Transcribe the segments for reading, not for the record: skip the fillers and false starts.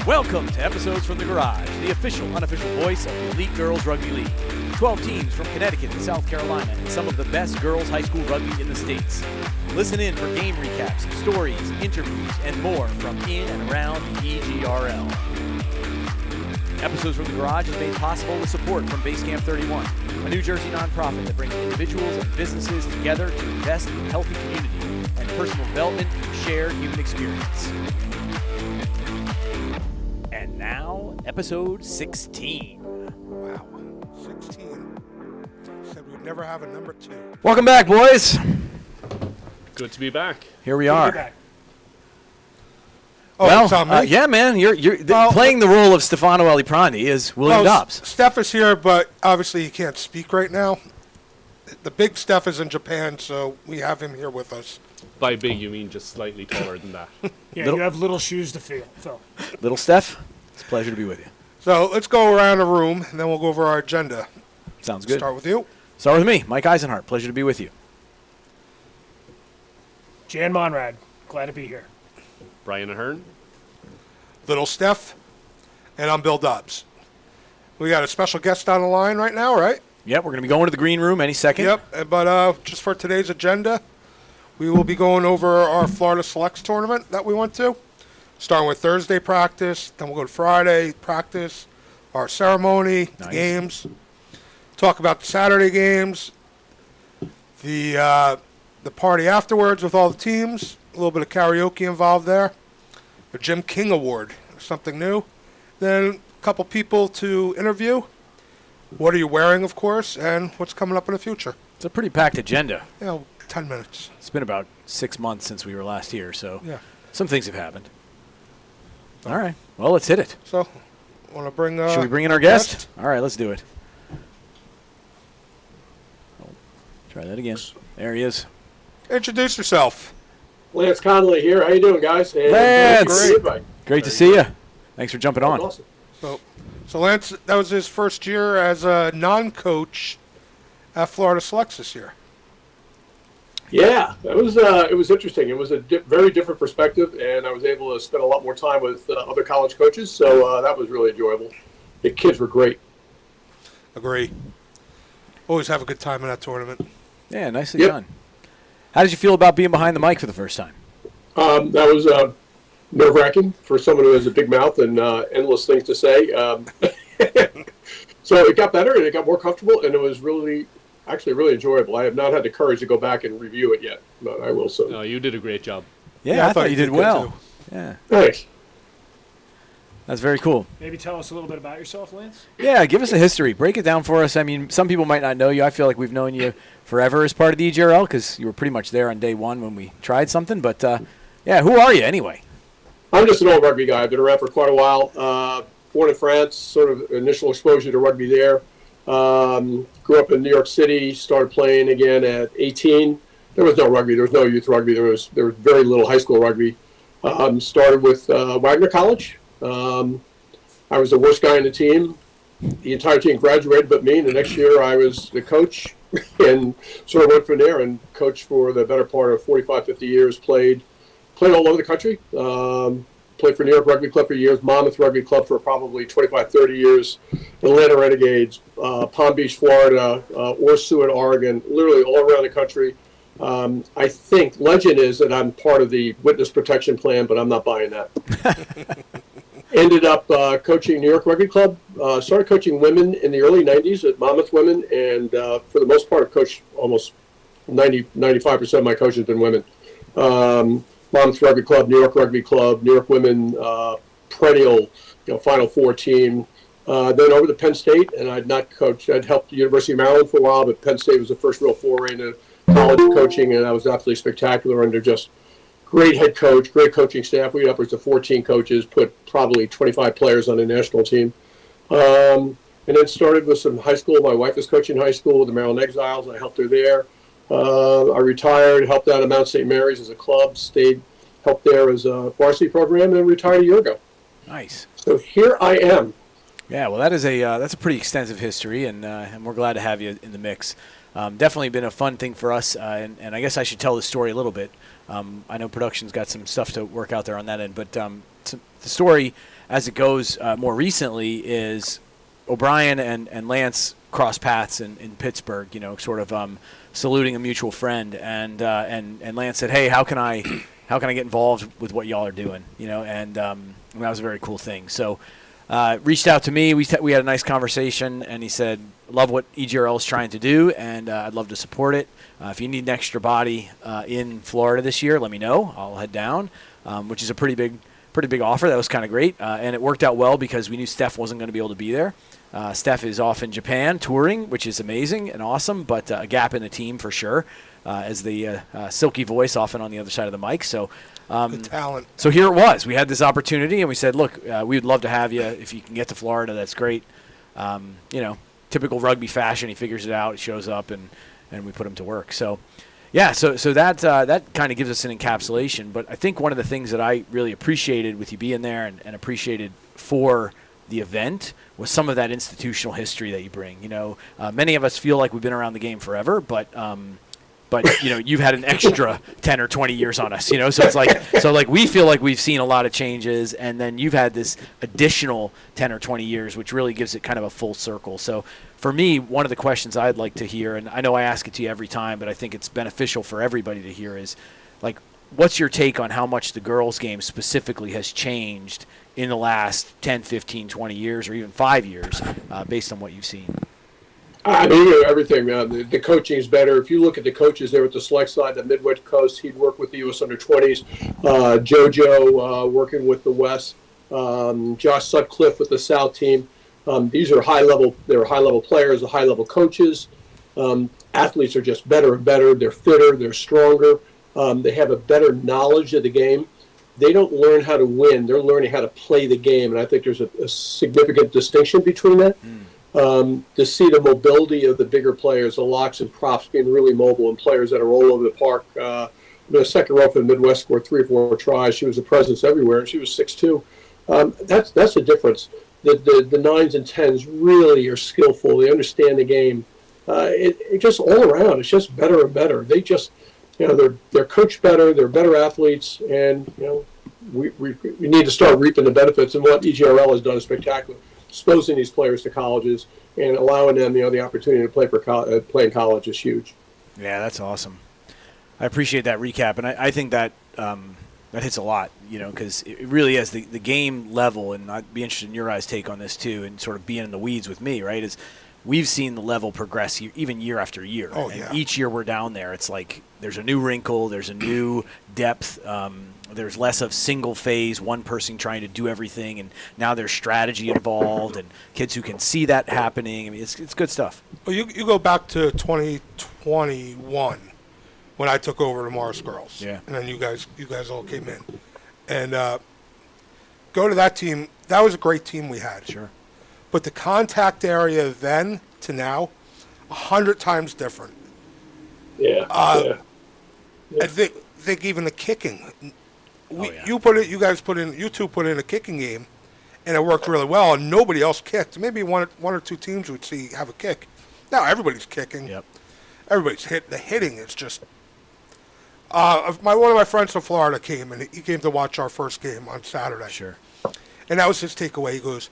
Welcome to Episodes from the Garage, the official, unofficial voice of the Elite Girls Rugby League. 12 teams from Connecticut to South Carolina and some of the best girls high school rugby in the States. Listen in for game recaps, stories, interviews, and more from in and around the EGRL. Episodes from the Garage is made possible with support from Basecamp 31, a New Jersey nonprofit that brings individuals and businesses together to invest in a healthy community and personal development through shared human experience. And now, episode 16. Wow, 16. Said we'd never have a number 2. Welcome back, boys. Good to be back. Here we are. Oh, Well, it's on me? yeah, man, you're Well, playing the role of Stefano Aliprandi is William Dobbs. Steph is here, but obviously he can't speak right now. The Big Steph is in Japan, so we have him here with us. By big, you mean just slightly taller than that. Yeah, you have little shoes to fill. Little Steph, it's a pleasure to be with you. So let's go around the room, and then we'll go over our agenda. Sounds good. Start with you. Start with me, Mike Eisenhart. Pleasure to be with you. Jan Monrad, glad to be here. Brian Ahern. Little Steph, and I'm Bill Dobbs. We got a special guest on the line right now, right? Yep, we're going to be going to the green room any second. Yep, but just for today's agenda, we will be going over our Florida Selects tournament that we went to. Starting with Thursday practice, then we'll go to Friday practice, our ceremony, the games, talk about the Saturday games, the party afterwards with all the teams, a little bit of karaoke involved there, a Jim King Award, something new, then a couple people to interview. What are you wearing, of course, and what's coming up in the future? It's a pretty packed agenda. 10 minutes. It's been about 6 months since we were last here, so Yeah. some things have happened. All right, well, let's hit it. So, want to bring... Should we bring in our guest? All right, let's do it. Oh, try that again. There he is. Introduce yourself. Lance Conley here. How you doing, guys? And Lance! great. Great to see you. Thanks for jumping on. Awesome. So Lance, that was his first year as a non-coach at Florida Selects this year. Yeah, it was interesting. It was a very different perspective, and I was able to spend a lot more time with other college coaches, so that was really enjoyable. The kids were great. Agree. Always have a good time in that tournament. Yeah, nicely done. How did you feel about being behind the mic for the first time? That was nerve-wracking for someone who has a big mouth and endless things to say. So it got better, and it got more comfortable, and it was really enjoyable. I have not had the courage to go back and review it yet, but I will soon. No, you did a great job. Yeah, I thought you did well. Yeah, Thanks. that's very cool. Maybe tell us a little bit about yourself, Lance. Yeah, give us a history. Break it down for us. I mean, some people might not know you. I feel like we've known you forever as part of the EGRL because you were pretty much there on day one when we tried something. But, yeah, who are you anyway? I'm just an old rugby guy. I've been around for quite a while. Born in France, sort of initial exposure to rugby there. Grew up in New York City, started playing again at 18. There was no rugby. There was no youth rugby. There was very little high school rugby. Started with Wagner College. I was the worst guy on the team. The entire team graduated but me. And the next year I was the coach and sort of went from there and coached for the better part of 45, 50 years. Played all over the country. Played for New York Rugby Club for years, Monmouth Rugby Club for probably 25, 30 years, Atlanta Renegades, Palm Beach, Florida, Orsuit, Oregon, literally all around the country. I think legend is that I'm part of the witness protection plan, but I'm not buying that. Ended up coaching New York Rugby Club. Started coaching women in the early 90s at Monmouth Women, and for the most part, I've coached almost 95% of my coaches have been women. Monmouth Rugby Club, New York Rugby Club, New York Women, perennial, Final Four team. Then over to Penn State, and I'd not coached. I'd helped the University of Maryland for a while, but Penn State was the first real foray into college coaching, and that was absolutely spectacular under just great head coach, great coaching staff. We had upwards of 14 coaches, put probably 25 players on the national team. And then started with some high school. My wife was coaching high school with the Maryland Exiles, and I helped her there. I retired, helped out at Mount St. Mary's as a club, helped there as a varsity program, and retired a year ago. Nice. So here I am. Yeah, well, that's a pretty extensive history, and we're glad to have you in the mix. Definitely been a fun thing for us, and I guess I should tell the story a little bit. I know production's got some stuff to work out there on that end, but the story, as it goes more recently, is O'Brien and Lance cross paths in Pittsburgh, sort of saluting a mutual friend. And Lance said, hey, how can I get involved with what y'all are doing? And that was a very cool thing. So reached out to me. We had a nice conversation, and he said, love what EGRL is trying to do, and I'd love to support it. If you need an extra body in Florida this year, let me know. I'll head down, which is a pretty big offer. That was kind of great, and it worked out well because we knew Steph wasn't going to be able to be there. Steph is off in Japan touring, which is amazing and awesome, but a gap in the team for sure, as the silky voice often on the other side of the mic. So The talent. So here it was. We had this opportunity, and we said, look, we would love to have you. If you can get to Florida, that's great. Typical rugby fashion. He figures it out. He shows up, and we put him to work. So, yeah, so that kind of gives us an encapsulation. But I think one of the things that I really appreciated with you being there and appreciated for the event was some of that institutional history that you bring. Many of us feel like we've been around the game forever, but you've had an extra 10 or 20 years on us, so it's like we feel like we've seen a lot of changes, and then you've had this additional 10 or 20 years, which really gives it kind of a full circle. So for me, one of the questions I'd like to hear, and I know I ask it to you every time, but I think it's beneficial for everybody to hear, is like, what's your take on how much the girls' game specifically has changed in the last 10, 15, 20 years, or even 5 years, based on what you've seen? I mean, everything. The coaching is better. If you look at the coaches there at the select side, the Midwest Coast, he'd worked with the U.S. under-20s. JoJo working with the West. Josh Sutcliffe with the South team. These are high-level. They're high-level players, high-level coaches. Athletes are just better and better. They're fitter. They're stronger. They have a better knowledge of the game. They don't learn how to win. They're learning how to play the game, and I think there's a significant distinction between that. To see the mobility of the bigger players, the locks and props being really mobile, and players that are all over the park. The second row for the Midwest scored 3 or 4 tries. She was a presence everywhere, and she was 6'2". That's the difference. The 9s and 10s really are skillful. They understand the game. It just all around, it's just better and better. They just, they're coached better. They're better athletes, and we need to start reaping the benefits. And what EGRL has done is spectacular. Exposing these players to colleges and allowing them, the opportunity to play in college is huge. Yeah, that's awesome. I appreciate that recap, and I think that that hits a lot, because it really is the game level, and I'd be interested in your guys' take on this too, and sort of being in the weeds with me, right, is we've seen the level progress even year after year. Oh, and yeah. Each year we're down there, it's like there's a new wrinkle, there's a new depth, there's less of single phase, one person trying to do everything, and now there's strategy involved and kids who can see that happening. I mean, it's good stuff. Well, you go back to 2021 when I took over the Morris girls. Yeah. And then you guys all came in. And go to that team. That was a great team we had. Sure. But the contact area then to now, 100 times different. Yeah. I think even the kicking. Yeah. You two put in a kicking game, and it worked really well. And nobody else kicked. Maybe one or two teams would have a kick. Now everybody's kicking. Yep. Everybody's hit. The hitting is just. One of my friends from Florida came, and he came to watch our first game on Saturday. Sure. And that was his takeaway. He goes,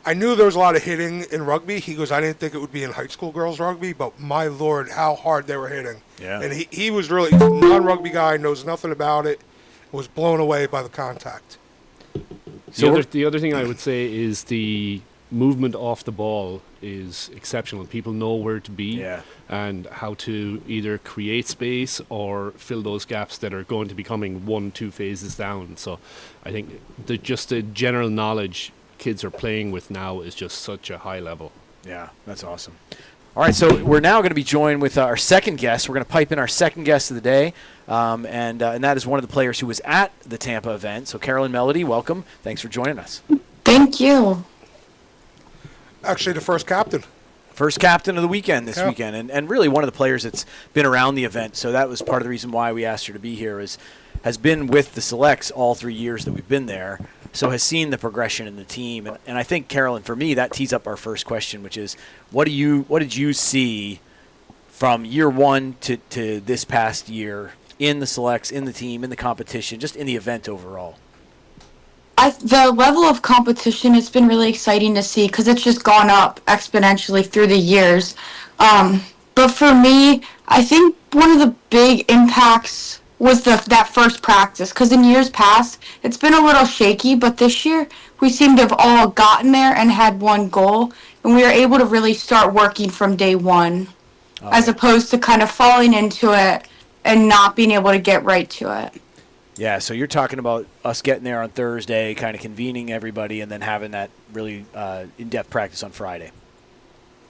I knew there was a lot of hitting in rugby. He goes, I didn't think it would be in high school girls rugby, but my Lord, how hard they were hitting. Yeah. And he was really a non-rugby guy, knows nothing about it, was blown away by the contact. The other thing I would say is the movement off the ball is exceptional. People know where to be and how to either create space or fill those gaps that are going to be coming 1-2 phases down. So I think just the general knowledge kids are playing with now is just such a high level. Yeah, that's awesome. All right, so we're now going to be joined with our second guest. We're going to pipe in our second guest of the day, and that is one of the players who was at the Tampa event. So Carolyn Melody, welcome. Thanks for joining us. Thank you. Actually, the first captain. First captain of the weekend this weekend, and really one of the players that's been around the event. So that was part of the reason why we asked her to be here, has been with the Selects all 3 years that we've been there, so has seen the progression in the team. And I think, Carolyn, for me, that tees up our first question, which is, what did you see from year one to this past year in the Selects, in the team, in the competition, just in the event overall? The level of competition has been really exciting to see because it's just gone up exponentially through the years. But for me, I think one of the big impacts was that first practice, because in years past it's been a little shaky, but this year we seem to have all gotten there and had one goal, and we were able to really start working from day one, as opposed to kind of falling into it and not being able to get right to it. Yeah, so you're talking about us getting there on Thursday, kind of convening everybody, and then having that really in-depth practice on Friday.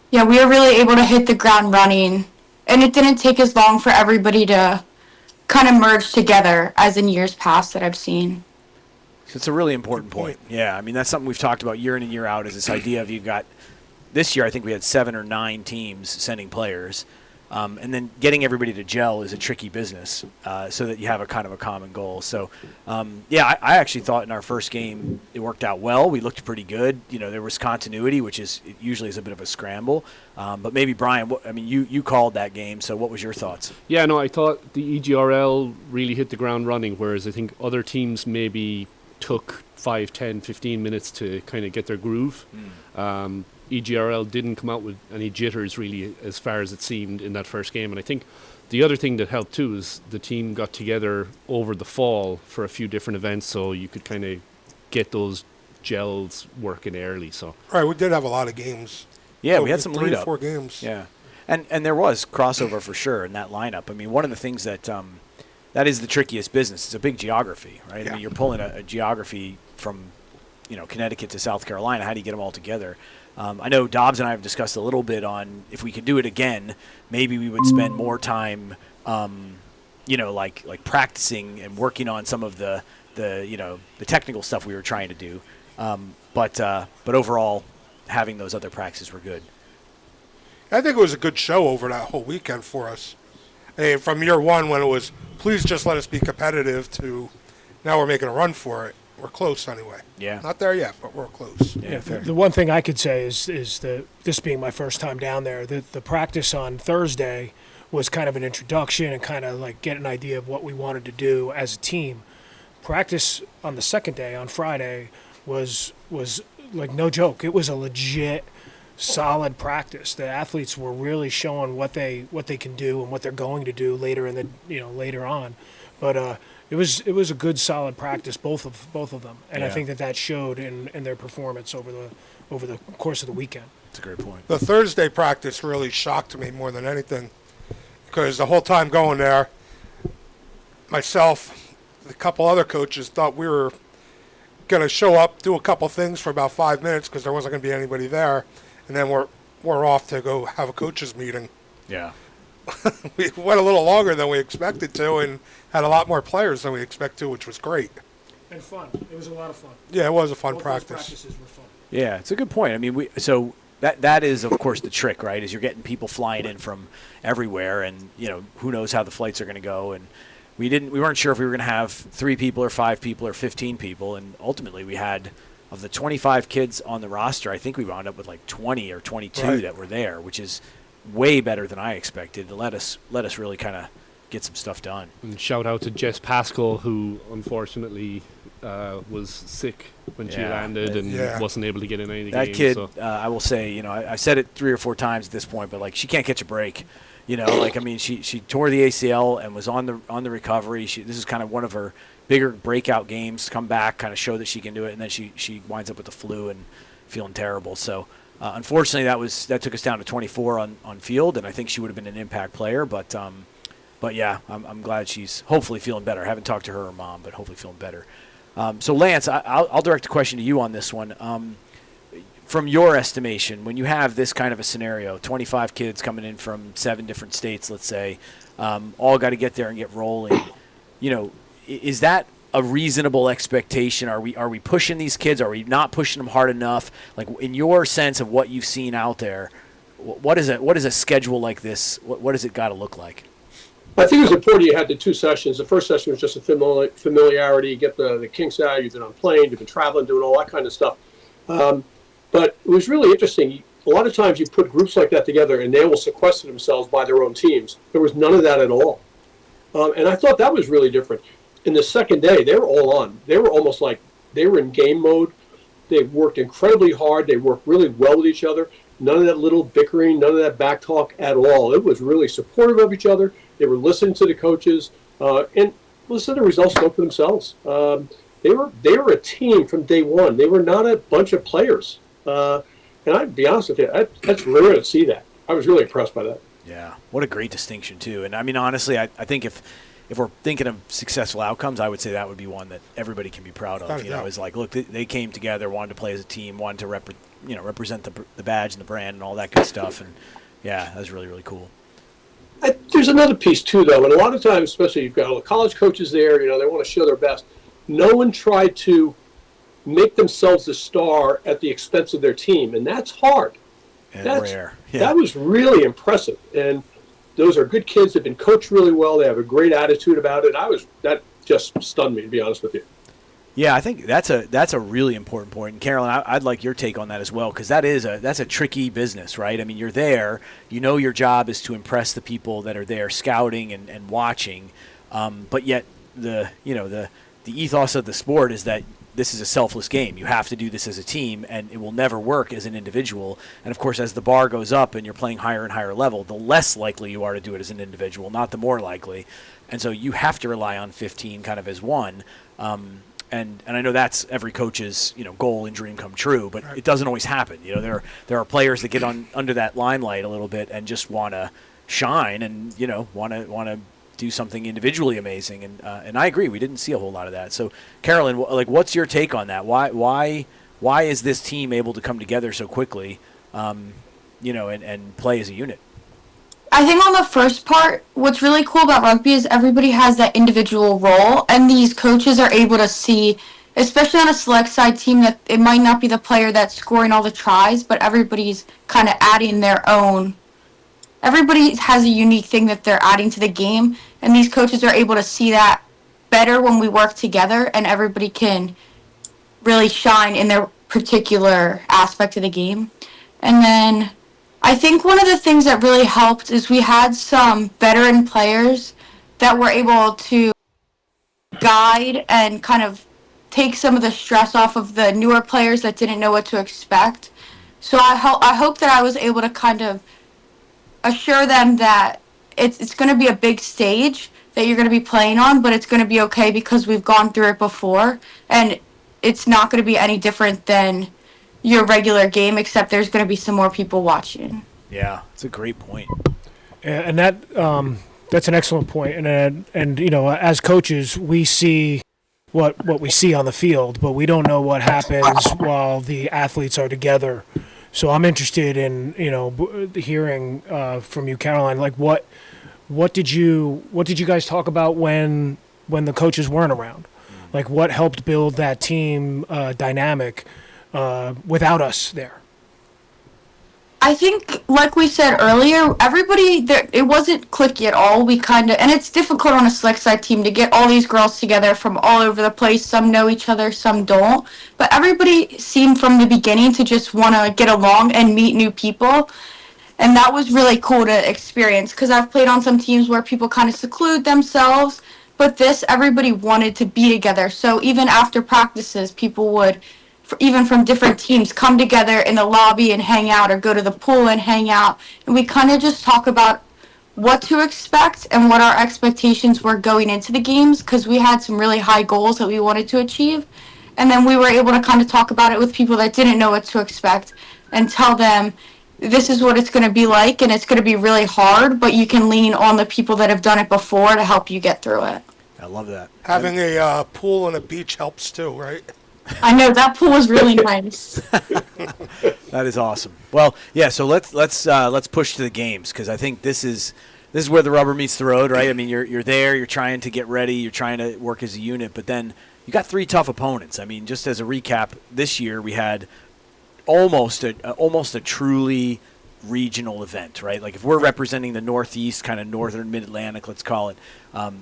Yeah, we were really able to hit the ground running, and it didn't take as long for everybody to kind of merge together as in years past that I've seen. So it's a really important point. Yeah, I mean, that's something we've talked about year in and year out, is this idea of you've got – this year I think we had 7 or 9 teams sending players. And then getting everybody to gel is a tricky business, so that you have a kind of a common goal. So, I actually thought in our first game it worked out well. We looked pretty good. You know, there was continuity, which is usually is a bit of a scramble. But maybe Brian, you called that game. So what was your thoughts? Yeah, no, I thought the EGRL really hit the ground running, whereas I think other teams maybe took 5, 10, 15 minutes to kind of get their groove. EGRL didn't come out with any jitters really as far as it seemed in that first game. And I think the other thing that helped too is the team got together over the fall for a few different events, so you could kind of get those gels working early. So Right, we did have a lot of games. Yeah, we had some 3 lead or up. 4 games. Yeah, and there was crossover for sure in that lineup. I mean, one of the things that that is the trickiest business. It's a big geography, right? Yeah. I mean, you're pulling a geography from Connecticut to South Carolina. How do you get them all together? I know Dobbs and I have discussed a little bit on if we could do it again, maybe we would spend more time, like practicing and working on some of the technical stuff we were trying to do. But overall, having those other practices were good. I think it was a good show over that whole weekend for us. I mean, from year one when it was, please just let us be competitive, to now we're making a run for it. We're close anyway. Yeah. Not there yet, but we're close. Yeah, fair. The one thing I could say is that this being my first time down there, the practice on Thursday was kind of an introduction and kind of like get an idea of what we wanted to do as a team. Practice on the second day, on Friday, was like no joke. It was a legit, solid practice. The athletes were really showing what they can do and what they're going to do later later on. But it was a good, solid practice, both of them, and I think that showed in their performance over the course of the weekend. That's a great point. The Thursday practice really shocked me more than anything, because the whole time going there, myself, a couple other coaches thought we were going to show up, do a couple things for about 5 minutes because there wasn't going to be anybody there, and then we're off to go have a coaches meeting. Yeah. We went a little longer than we expected to, and had a lot more players than we expected to, which was great. And fun. It was a lot of fun. Yeah, it was a fun Both practice. those practices were fun. Yeah, it's a good point. I mean, so that is, of course, the trick, right? Is you're getting people flying in from everywhere, and who knows how the flights are going to go. And we weren't sure if we were going to have 3 people or 5 people or 15 people, and ultimately we had, of the 25 kids on the roster, I think we wound up with like 20 or 22 Right. that were there, which is way better than I expected. To let us really kind of get some stuff done. and shout out to Jess Pascal, who unfortunately was sick when she Yeah. landed and Yeah. wasn't able to get in any of the That games. kid, so. I will say, I said it 3 or 4 times at this point, but like she can't catch a break. She tore the ACL and was on the recovery. This is kind of one of her bigger breakout games. Come back, kind of show that she can do it, and then she winds up with the flu and feeling terrible. So unfortunately, that took us down to 24 on field, and I think she would have been an impact player. But yeah, I'm glad she's hopefully feeling better. I haven't talked to her mom, but hopefully feeling better. So Lance, I'll direct a question to you on this one. From your estimation, when you have this kind of a scenario, 25 kids coming in from 7 different states, let's say, all got to get there and get rolling, is that a reasonable expectation? Are we pushing these kids? Are we not pushing them hard enough? Like, in your sense of what you've seen out there, what is a schedule like this? What does it got to look like? I think it was important you had the 2 sessions. The first session was just a familiarity, get the kinks out. You've been on a plane, you've been traveling, doing all that kind of stuff. But it was really interesting. A lot of times you put groups like that together and they will sequester themselves by their own teams. There was none of that at all. And I thought that was really different. In the second day, they were all on. They were almost like They were in game mode. They worked incredibly hard. They worked really well with each other. None of that little bickering, none of that back talk at all. It was really supportive of each other. They were listening to the coaches, and listen, the results spoke for themselves. They were a team from day one. They were not a bunch of players. And I'd be honest with you, that's rare to see that. I was really impressed by that. Yeah, what a great distinction too. And I mean, honestly, I think if we're thinking of successful outcomes, I would say that would be one that everybody can be proud of. You know, is like, look, they came together, wanted to play as a team, wanted to represent the badge and the brand and all that good stuff. And yeah, that was really, really cool. There's another piece too, though, and a lot of times, especially you've got all the college coaches there, you know, they want to show their best. No one tried to make themselves the star at the expense of their team, and that's hard. And that's rare. Yeah. That was really impressive, and those are good kids. They've been coached really well. They have a great attitude about it. That just stunned me, to be honest with you. Yeah, I think that's a really important point. And Carolyn, I'd like your take on that as well, because that's a tricky business, right? I mean, you're there. You know your job is to impress the people that are there scouting and watching, but yet the ethos of the sport is that this is a selfless game. You have to do this as a team, and it will never work as an individual. And, of course, as the bar goes up and you're playing higher and higher level, the less likely you are to do it as an individual, not the more likely. And so you have to rely on 15 kind of as one. And I know that's every coach's goal and dream come true, but it doesn't always happen. You know, there are players that get under that limelight a little bit and just want to shine and want to do something individually amazing. And I agree, we didn't see a whole lot of that. So Carolyn, what's your take on that? Why is this team able to come together so quickly, and play as a unit? I think on the first part, what's really cool about rugby is everybody has that individual role, and these coaches are able to see, especially on a select side team, that it might not be the player that's scoring all the tries, but everybody's kind of adding their own. Everybody has a unique thing that they're adding to the game, and these coaches are able to see that better when we work together, and everybody can really shine in their particular aspect of the game. And then I think one of the things that really helped is we had some veteran players that were able to guide and kind of take some of the stress off of the newer players that didn't know what to expect. So I hope that I was able to kind of assure them that it's going to be a big stage that you're going to be playing on, but it's going to be okay because we've gone through it before, and it's not going to be any different than your regular game, except there's going to be some more people watching. Yeah, it's a great point. And that's an excellent point. And as coaches, we see what we see on the field, but we don't know what happens while the athletes are together. So I'm interested in hearing from you, Caroline. Like what did you guys talk about when the coaches weren't around? Like what helped build that team dynamic without us there? I think, like we said earlier, everybody there, it wasn't cliquey at all. And it's difficult on a select side team to get all these girls together from all over the place. Some know each other, some don't. But everybody seemed from the beginning to just want to get along and meet new people. And that was really cool to experience, because I've played on some teams where people kind of seclude themselves. But everybody wanted to be together. So even after practices, people would, even from different teams, come together in the lobby and hang out, or go to the pool and hang out. And we kind of just talk about what to expect and what our expectations were going into the games, because we had some really high goals that we wanted to achieve. And then we were able to kind of talk about it with people that didn't know what to expect and tell them, this is what it's going to be like, and it's going to be really hard, but you can lean on the people that have done it before to help you get through it. I love that. Having a pool and a beach helps too, right? I know, that pool was really nice. That is awesome. Well, yeah. So let's push to the games, because I think this is where the rubber meets the road, right? I mean, you're there, you're trying to get ready, you're trying to work as a unit, but then you got 3 tough opponents. I mean, just as a recap, this year we had almost a truly regional event, right? Like if we're representing the Northeast, kind of northern Mid-Atlantic, let's call it,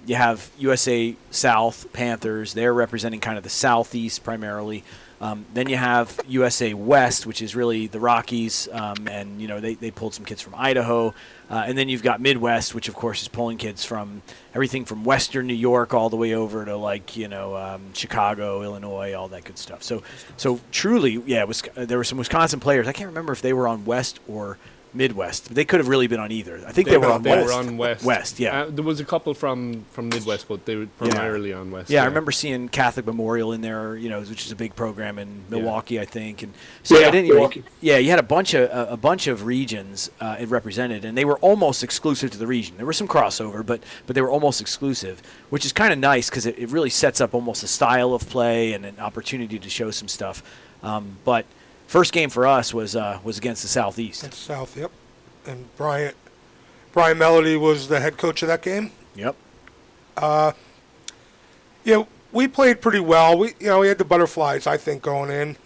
you have USA South Panthers. They're representing kind of the Southeast primarily. Then you have USA West, which is really the Rockies, and they pulled some kids from Idaho. And then you've got Midwest, which of course is pulling kids from everything from Western New York all the way over to Chicago, Illinois, all that good stuff. So truly, yeah, there were some Wisconsin players. I can't remember if they were on West or Midwest. But they could have really been on either. I think they were on West. They were on West. West, yeah. There was a couple from Midwest, but they were primarily on West. Yeah, I remember seeing Catholic Memorial in there, which is a big program in Milwaukee, I think. And so Milwaukee. You had a bunch of regions it represented, and they were almost exclusive to the region. There was some crossover, but they were almost exclusive, which is kind of nice because it really sets up almost a style of play and an opportunity to show some stuff. But first game for us was against the Southeast. That's South, yep. And Brian Melody was the head coach of that game. Yep. We played pretty well. We had the butterflies, I think, going in.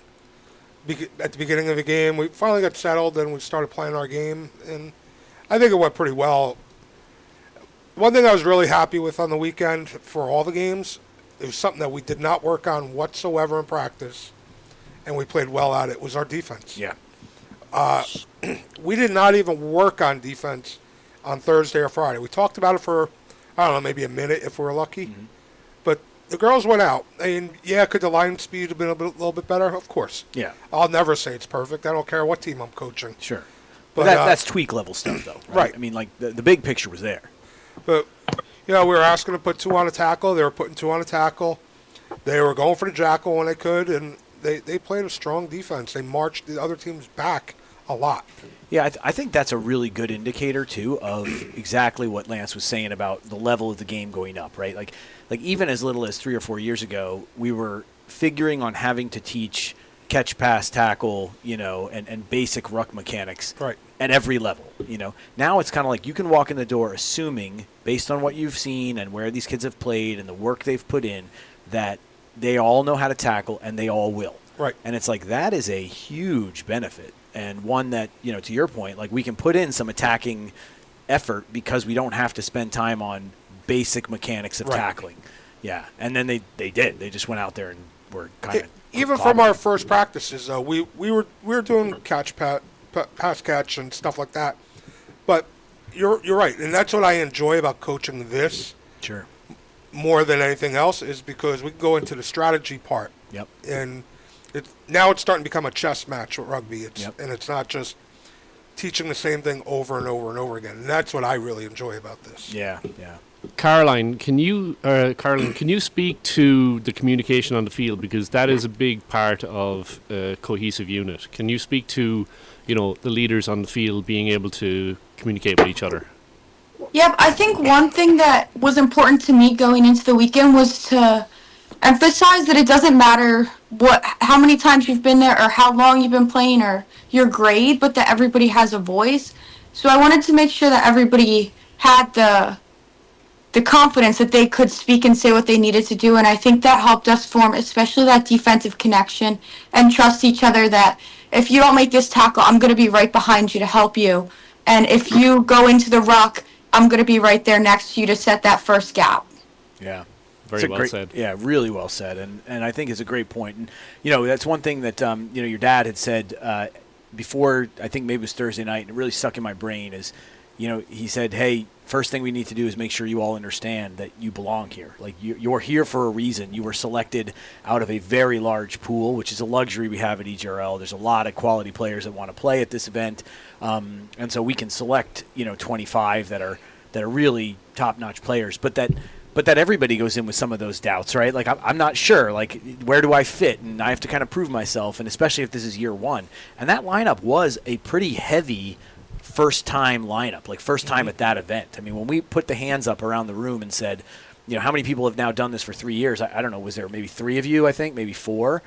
At the beginning of the game, we finally got settled and we started playing our game, and I think it went pretty well. One thing I was really happy with on the weekend for all the games, it was something that we did not work on whatsoever in practice, and we played well at it, was our defense. Yeah. We did not even work on defense on Thursday or Friday. We talked about it for, I don't know, maybe a minute if we were lucky. Mm-hmm. But the girls went out. And, could the line speed have been a little bit better? Of course. Yeah. I'll never say it's perfect. I don't care what team I'm coaching. Sure. But that's tweak level stuff, though. Right. I mean, the big picture was there. But, we were asking to put 2 on a tackle. They were putting 2 on a tackle. They were going for the jackal when they could, and they played a strong defense. They marched the other teams back a lot. Yeah, I think that's a really good indicator, too, of exactly what Lance was saying about the level of the game going up, right? Like even as little as 3 or 4 years ago, we were figuring on having to teach catch, pass, tackle, and basic ruck mechanics at every level, Now it's kind of like you can walk in the door assuming, based on what you've seen and where these kids have played and the work they've put in, that they all know how to tackle and they all will. Right. And it's like that is a huge benefit, and one that, to your point, like we can put in some attacking effort because we don't have to spend time on basic mechanics of tackling. Yeah. And then they did. They just went out there and were kind of even from our first practices, though, we were doing pass catch and stuff like that. But you're right, and that's what I enjoy about coaching this. Sure. More than anything else is because we can go into the strategy part. Yep. And now it's starting to become a chess match with rugby. And it's not just teaching the same thing over and over and over again. And that's what I really enjoy about this. Yeah, yeah. Caroline, can you speak to the communication on the field, because that is a big part of a cohesive unit? Can you speak to, the leaders on the field being able to communicate with each other? Yep, I think one thing that was important to me going into the weekend was to emphasize that it doesn't matter how many times you've been there or how long you've been playing or your grade, but that everybody has a voice. So I wanted to make sure that everybody had the confidence that they could speak and say what they needed to do, and I think that helped us form especially that defensive connection and trust each other that if you don't make this tackle, I'm going to be right behind you to help you, and if you go into the ruck, I'm going to be right there next to you to set that first gap. Yeah. Very well said. Yeah, really well said, and I think it's a great point. And that's one thing that your dad had said before. I think maybe it was Thursday night, and it really stuck in my brain. Is he said, "Hey, first thing we need to do is make sure you all understand that you belong here. Like you're here for a reason. You were selected out of a very large pool, which is a luxury we have at EGRL. There's a lot of quality players that want to play at this event, and so we can select 25 that are really top-notch players, but that everybody goes in with some of those doubts, right? Like, I'm not sure, like, where do I fit? And I have to kind of prove myself, and especially if this is year one. And that lineup was a pretty heavy first-time lineup, like first time at that event. I mean, when we put the hands up around the room and said, how many people have now done this for 3 years? I don't know, was there maybe 3 of you, I think, maybe 4?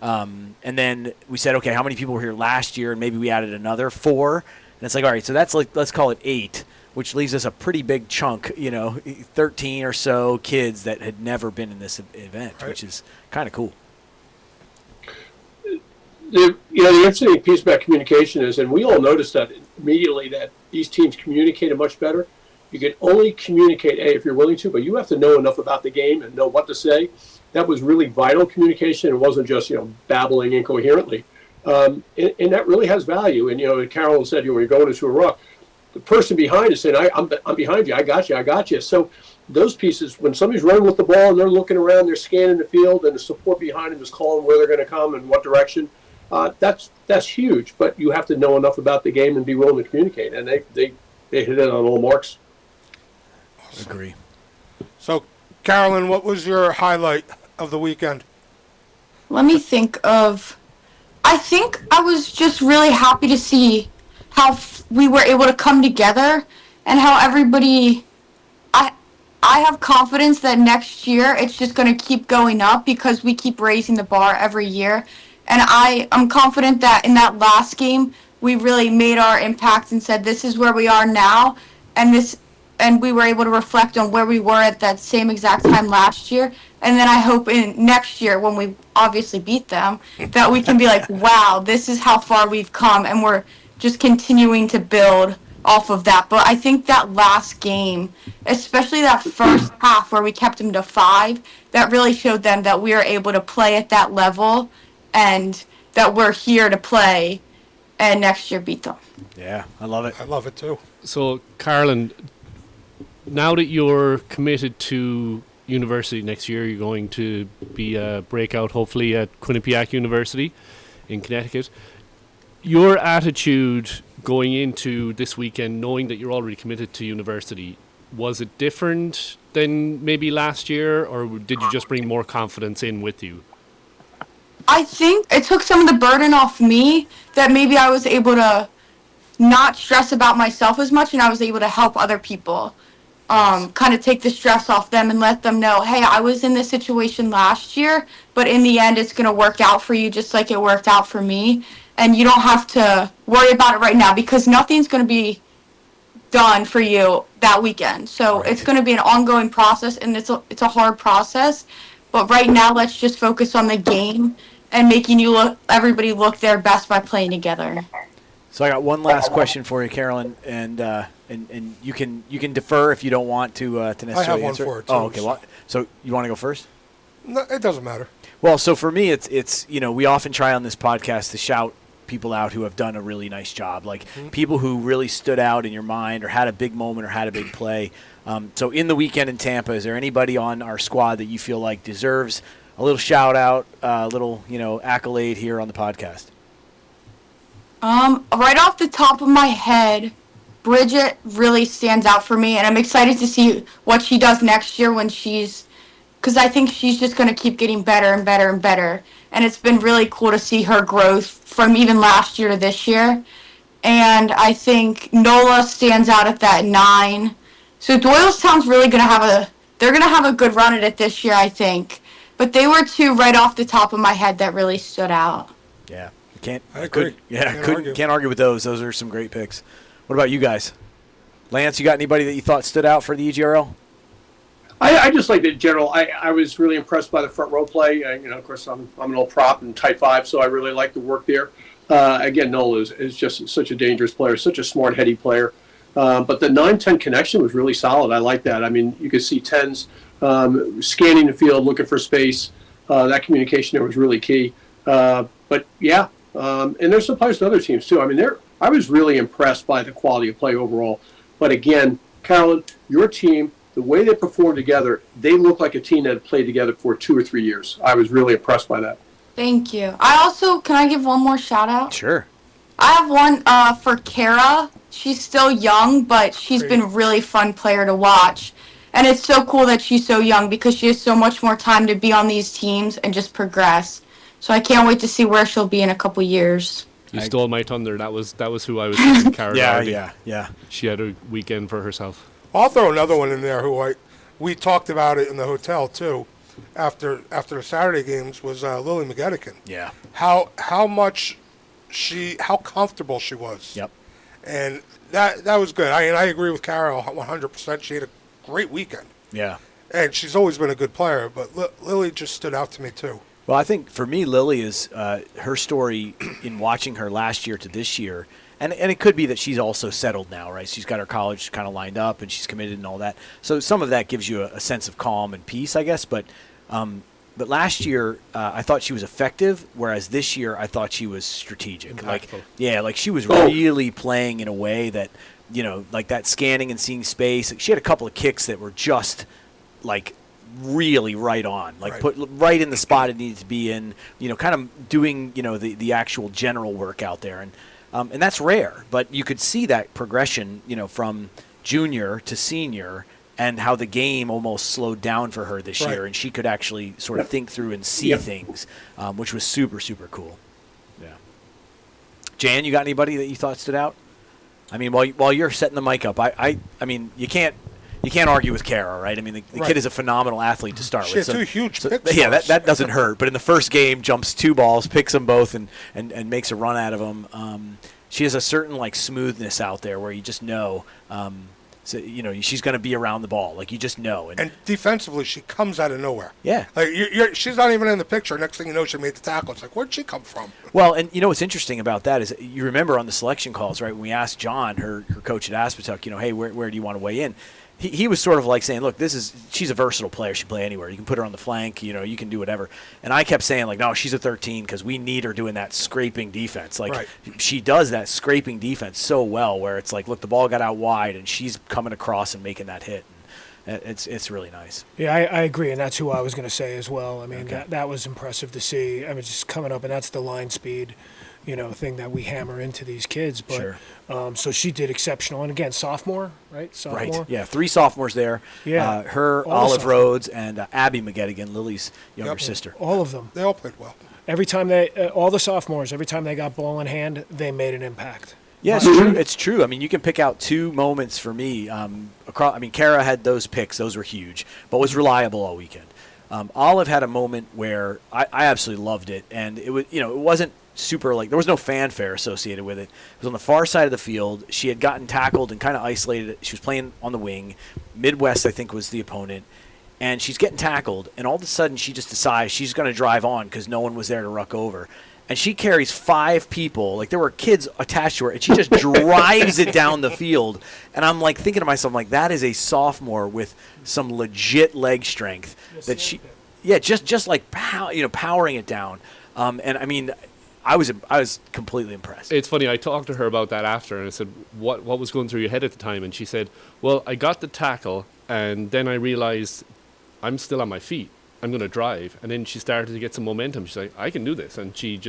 And then we said, okay, how many people were here last year? And maybe we added another 4. And it's like, all right, so that's like, let's call it 8. Which leaves us a pretty big chunk, 13 or so kids that had never been in this event, which is kind of cool. The interesting piece about communication is, and we all noticed that immediately, that these teams communicated much better. You can only communicate, if you're willing to, but you have to know enough about the game and know what to say. That was really vital communication. It wasn't just, babbling incoherently. And that really has value. And, Carolyn said, when you're going into a ruck, the person behind is saying, I'm behind you. I got you. So those pieces, when somebody's running with the ball and they're looking around, they're scanning the field, and the support behind them is calling where they're going to come and what direction, that's huge. But you have to know enough about the game and be willing to communicate. And they hit it on all marks. Awesome. Agree. So, Carolyn, what was your highlight of the weekend? Let me think of. I think I was just really happy to see how we were able to come together and how everybody. I have confidence that next year it's just going to keep going up because we keep raising the bar every year. And I'm confident that in that last game, we really made our impact and said, this is where we are now. And we were able to reflect on where we were at that same exact time last year. And then I hope in next year, when we obviously beat them, that we can be like, wow, this is how far we've come. And we're just continuing to build off of that. But I think that last game, especially that first half where we kept them to 5, that really showed them that we are able to play at that level and that we're here to play and next year beat them. Yeah, I love it. I love it too. So, Carolyn, now that you're committed to university next year, you're going to be a breakout, hopefully, at Quinnipiac University in Connecticut. Your attitude going into this weekend, knowing that you're already committed to university, was it different than maybe last year, or did you just bring more confidence in with you? I think it took some of the burden off me that maybe I was able to not stress about myself as much, and I was able to help other people. Kind of take the stress off them and let them know, hey, I was in this situation last year, but in the end, it's going to work out for you just like it worked out for me. And you don't have to worry about it right now because nothing's going to be done for you that weekend. So It's going to be an ongoing process, and it's a hard process. But right now, let's just focus on the game and making everybody look their best by playing together. So I got one last question for you, Carolyn, and you can defer if you don't want to necessarily I have one answer. for it, too. Oh, okay. Well, so you want to go first? No, it doesn't matter. Well, so for me, it's we often try on this podcast to shout people out who have done a really nice job, like people who really stood out in your mind or had a big moment or had a big play. So in the weekend in Tampa, is there anybody on our squad that you feel like deserves a little shout out, a little accolade here on the podcast? Right off the top of my head, Bridget really stands out for me, and I'm excited to see what she does next year because I think she's just going to keep getting better and better and better. And it's been really cool to see her growth from even last year to this year. And I think Nola stands out at that 9. So Doylestown's really going to they're going to have a good run at it this year, I think. But they were 2 right off the top of my head that really stood out. Yeah. I agree. Can't argue with those. Those are some great picks. What about you guys? Lance, you got anybody that you thought stood out for the EGRL? I just like the general. I was really impressed by the front row play. Of course, I'm an old prop in Type 5, so I really like the work there. Again, Nola is just such a dangerous player, such a smart, heady player. But the 9-10 connection was really solid. I like that. I mean, you could see 10s scanning the field, looking for space. That communication there was really key. But, yeah, and there's some players to other teams, too. I mean, I was really impressed by the quality of play overall. But, again, Carolyn, your team, the way they performed together, they look like a team that had played together for 2 or 3 years. I was really impressed by that. Thank you. Can I give one more shout out? Sure. I have one for Kara. She's still young, but she's been a really fun player to watch. And it's so cool that she's so young because she has so much more time to be on these teams and just progress. So I can't wait to see where she'll be in a couple years. You stole my thunder. That was who I was thinking, Kara. Yeah. She had a weekend for herself. I'll throw another one in there we talked about it in the hotel too after the Saturday games was Lily McGettigan. Yeah. How comfortable she was. Yep. And that was good. I agree with Carol 100%. She had a great weekend. Yeah. And she's always been a good player, but Lily just stood out to me too. Well, I think for me, Lily is her story in watching her last year to this year And it could be that she's also settled now, right? She's got her college kind of lined up, and she's committed and all that. So some of that gives you a sense of calm and peace, I guess. But last year, I thought she was effective, whereas this year I thought she was strategic. Impactful. Like she was really playing in a way that, like that scanning and seeing space. She had a couple of kicks that were just like really right on, like put right in the spot it needed to be in, kind of doing, the actual general work out there. And that's rare, but you could see that progression, from junior to senior, and how the game almost slowed down for her this year, and she could actually sort of think through and see things, which was super, super cool. Yeah. Jan, you got anybody that you thought stood out? I mean, while you're setting the mic up, I mean, you can't argue with Kara, right? I mean, the kid is a phenomenal athlete to start with. She had two huge picks. Yeah, that doesn't hurt. But in the first game, jumps 2 balls, picks them both, and makes a run out of them. She has a certain like smoothness out there where you just know, she's going to be around the ball. Like you just know. And defensively, she comes out of nowhere. Yeah. Like she's not even in the picture. Next thing you know, she made the tackle. It's like, where'd she come from? Well, and what's interesting about that is you remember on the selection calls, right? When we asked John, her coach at Aspetuck, hey, where do you want to weigh in? He was sort of like saying, look, she's a versatile player. She can play anywhere. You can put her on the flank. You can do whatever. And I kept saying, like, no, she's a 13 because we need her doing that scraping defense. Like, she does that scraping defense so well where it's like, look, the ball got out wide, and she's coming across and making that hit. And it's really nice. Yeah, I agree, and that's who I was going to say as well. I mean, that was impressive to see. I mean, just coming up, and that's the line speed, thing that we hammer into these kids. But, sure. So she did exceptional. And again, sophomore, right? Sophomore. Right. Yeah, 3 sophomores there. Yeah. Her, Olive Rhodes, and Abby McGettigan, Lily's younger sister. All of them. They all played well. Every time all the sophomores, every time they got ball in hand, they made an impact. Yeah, it's true. It's true. I mean, you can pick out 2 moments for me. Kara had those picks; those were huge, but was reliable all weekend. Olive had a moment where I absolutely loved it, and it was it wasn't super there was no fanfare associated with it. It was on the far side of the field. She had gotten tackled and kind of isolated. She was playing on the wing. Midwest, I think, was the opponent, and she's getting tackled, and all of a sudden she just decides she's going to drive on because no one was there to ruck over. And she carries 5 people. Like, there were kids attached to her, and she just drives it down the field. And I'm, like, thinking to myself, like, that is a sophomore with some legit leg strength. Just like, powering it down. And, I mean, I was completely impressed. It's funny, I talked to her about that after, and I said, what was going through your head at the time? And she said, well, I got the tackle, and then I realized I'm still on my feet. I'm going to drive. And then she started to get some momentum. She's like, I can do this. And she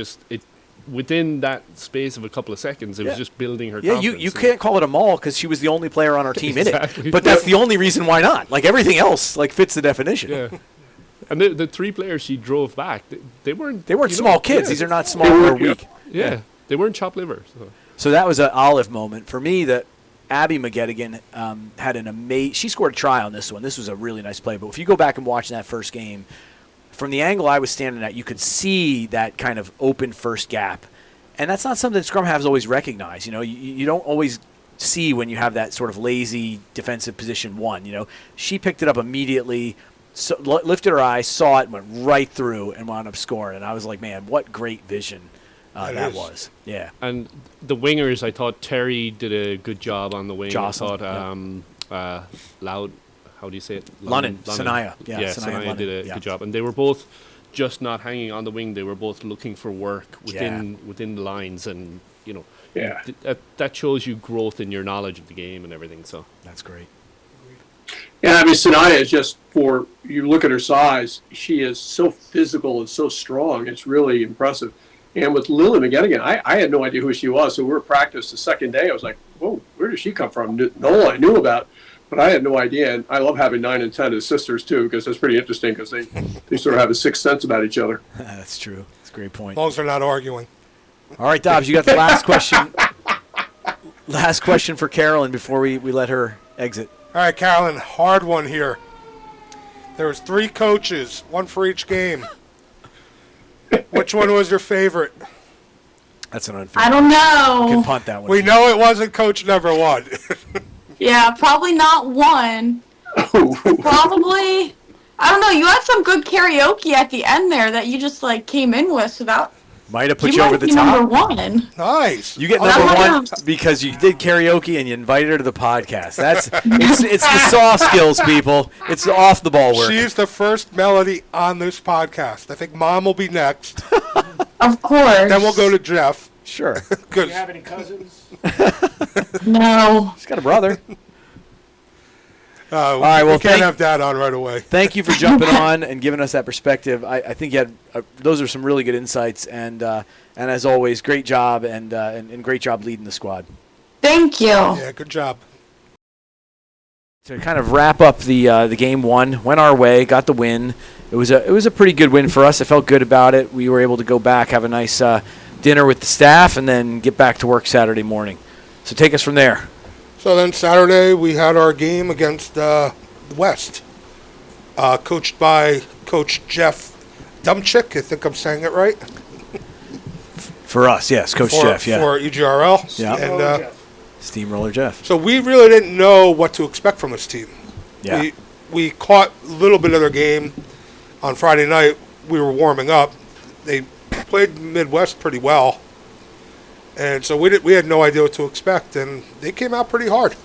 within that space of a couple of seconds, it was just building her confidence. You can't call it a maul because she was the only player on our team in it. But that's the only reason why not. Like, everything else, fits the definition. Yeah. And the 3 players she drove back, they weren't small kids. These are not small or weak. Yeah. They weren't chopped liver. So that was an Olive moment. For me, Abby McGettigan had an amazing. She scored a try on this one. This was a really nice play. But if you go back and watch that first game, from the angle I was standing at, you could see that kind of open first gap, and that's not something that scrum halves always recognize. You don't always see when you have that sort of lazy defensive position 1. She picked it up immediately, lifted her eyes, saw it, went right through, and wound up scoring. And I was like, man, what great vision. That was. Yeah. And the wingers, I thought Terry did a good job on the wing. Jocelyn, I thought Loud, how do you say it? Lunnon. Sanaya. Yeah, Sanaya did a good job. And they were both just not hanging on the wing. They were both looking for work within the lines. And, that shows you growth in your knowledge of the game and everything. So that's great. Yeah, I mean, Sanaya is just, you look at her size, she is so physical and so strong. It's really impressive. And with Lily McGettigan, I had no idea who she was. So we were at practice the second day. I was like, whoa, where did she come from? Nola I knew about, but I had no idea. And I love having 9 and 10 as sisters, too, because that's pretty interesting because they sort of have a sixth sense about each other. That's true. That's a great point. As long as they're not arguing. All right, Dobbs, you got the last question. Last question for Carolyn before we let her exit. All right, Carolyn, hard one here. There was 3 coaches, 1 for each game. Which one was your favorite? That's an unfair. I don't know. You can punt that one. We know it wasn't coach number 1. Yeah, probably not 1. Probably, I don't know. You had some good karaoke at the end there that you just came in with. So that Might have put you over the top. Number one. Nice. You get number one because you did karaoke and you invited her to the podcast. It's the soft skills, people. It's the off the ball work. She's the first Melody on this podcast. I think Mom will be next. Of course. Then we'll go to Jeff. Sure. Do you have any cousins? No. She's got a brother. All right, well, we can't have Dad on right away. Thank you for jumping on and giving us that perspective. I think you had those are some really good insights, and as always, great job and great job leading the squad. Thank you. Yeah, good job. To kind of wrap up the game one, went our way, got the win. It was a pretty good win for us. I felt good about it. We were able to go back, have a nice dinner with the staff, and then get back to work Saturday morning. So take us from there. So then Saturday we had our game against West, coached by Coach Jeff Dumchick. I think I'm saying it right. For us, yes, Coach Jeff, yeah. For EGRL. Yeah. And Steamroller Jeff. so we really didn't know what to expect from this team. Yeah. We caught a little bit of their game on Friday night. We were warming up. They played Midwest pretty well. And so we had no idea what to expect, and they came out pretty hard.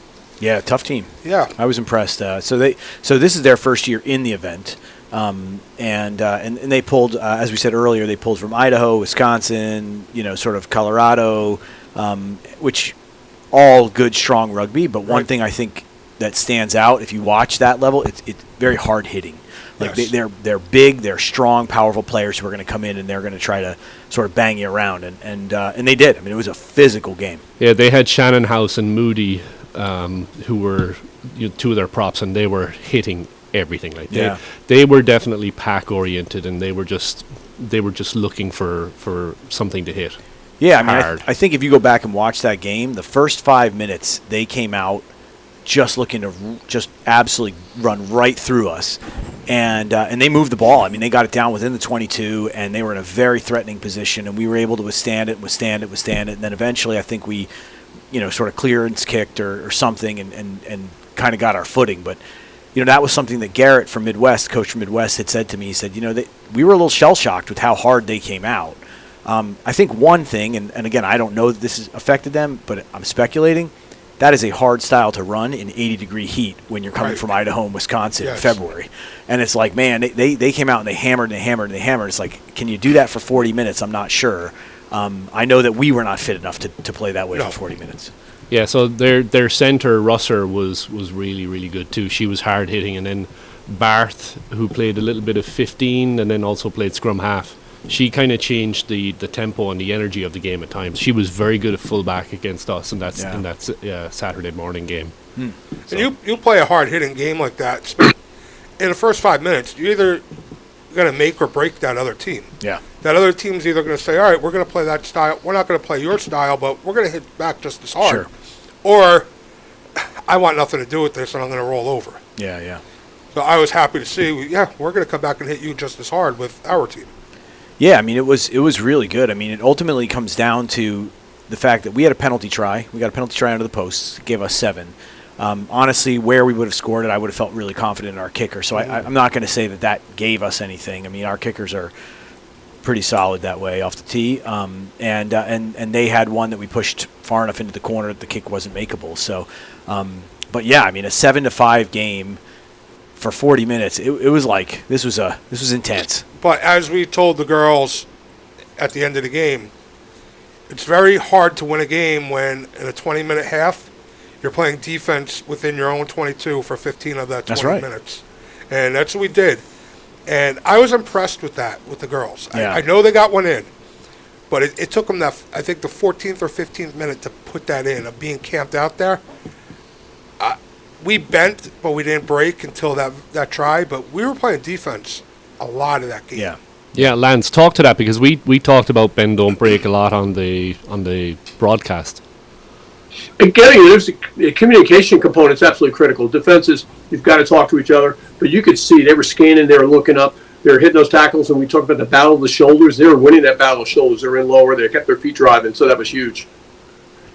Yeah, tough team. Yeah. I was impressed. So this is their first year in the event, and they pulled, as we said earlier, they pulled from Idaho, Wisconsin, sort of Colorado, which all good, strong rugby. But one thing I think that stands out, if you watch that level, it's very hard hitting. Like yes. they're big, they're strong, powerful players who are going to come in and they're going to try to sort of bang you around, and they did. I mean, it was a physical game. Yeah, they had Shannon House and Moody, who were two of their props, and they were hitting everything. Like they were definitely pack oriented, and they were just looking for something to hit. Yeah, I mean, I think if you go back and watch that game, the first 5 minutes they came out just looking to just absolutely run right through us. And they moved the ball. I mean, they got it down within the 22, and they were in a very threatening position, and we were able to withstand it. And then eventually I think we, sort of clearance kicked or something and kind of got our footing. But, that was something that Garrett from Midwest, coach from Midwest, had said to me. He said, we were a little shell-shocked with how hard they came out. I think one thing, and again, I don't know that this has affected them, but I'm speculating, that is a hard style to run in 80-degree heat when you're coming from Idaho and Wisconsin in February. And it's like, man, they came out and they hammered and they hammered and they hammered. It's like, can you do that for 40 minutes? I'm not sure. I know that we were not fit enough to play that way for 40 minutes. Yeah, so their center, Russer, was really, really good too. She was hard hitting. And then Barth, who played a little bit of 15 and then also played scrum half, she kind of changed the tempo and the energy of the game at times. She was very good at fullback against us, and that's in that Saturday morning game. So. And you play a hard-hitting game like that, in the first 5 minutes, you're either going to make or break that other team. Yeah. That other team's either going to say, all right, we're going to play that style. We're not going to play your style, but we're going to hit back just as hard. Sure. Or I want nothing to do with this, and I'm going to roll over. Yeah. So I was happy to see, we're going to come back and hit you just as hard with our team. Yeah, I mean, it was really good. I mean, it ultimately comes down to the fact that we had a penalty try. We got a penalty try under the posts, gave us 7. Honestly, where we would have scored it, I would have felt really confident in our kicker. So I'm not going to say that gave us anything. I mean, our kickers are pretty solid that way off the tee. And they had one that we pushed far enough into the corner that the kick wasn't makeable. So, but yeah, I mean, a 7-5 game for 40 minutes, it was like this was intense. But as we told the girls at the end of the game, it's very hard to win a game when in a 20-minute half you're playing defense within your own 22 for 15 of that 20 minutes. And that's what we did. And I was impressed with that, with the girls. Yeah. I know they got one in, but it took them, I think, the 14th or 15th minute to put that in, of being camped out there. We bent, but we didn't break until that try. But we were playing defense a lot of that game. Yeah, Lance, talk to that, because we talked about bend don't break a lot on the broadcast. And there's the communication component is absolutely critical. Defenses, you've got to talk to each other. But you could see they were scanning, they were looking up, they were hitting those tackles. And we talked about the battle of the shoulders. They were winning that battle of shoulders. They were in lower. They kept their feet driving, so that was huge.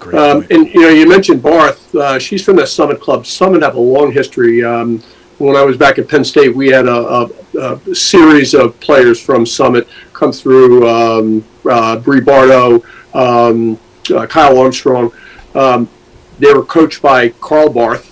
And you mentioned Barth. She's from the Summit Club. Summit have a long history. When I was back at Penn State, we had a series of players from Summit come through Bree Bardo, Kyle Armstrong. They were coached by Carl Barth,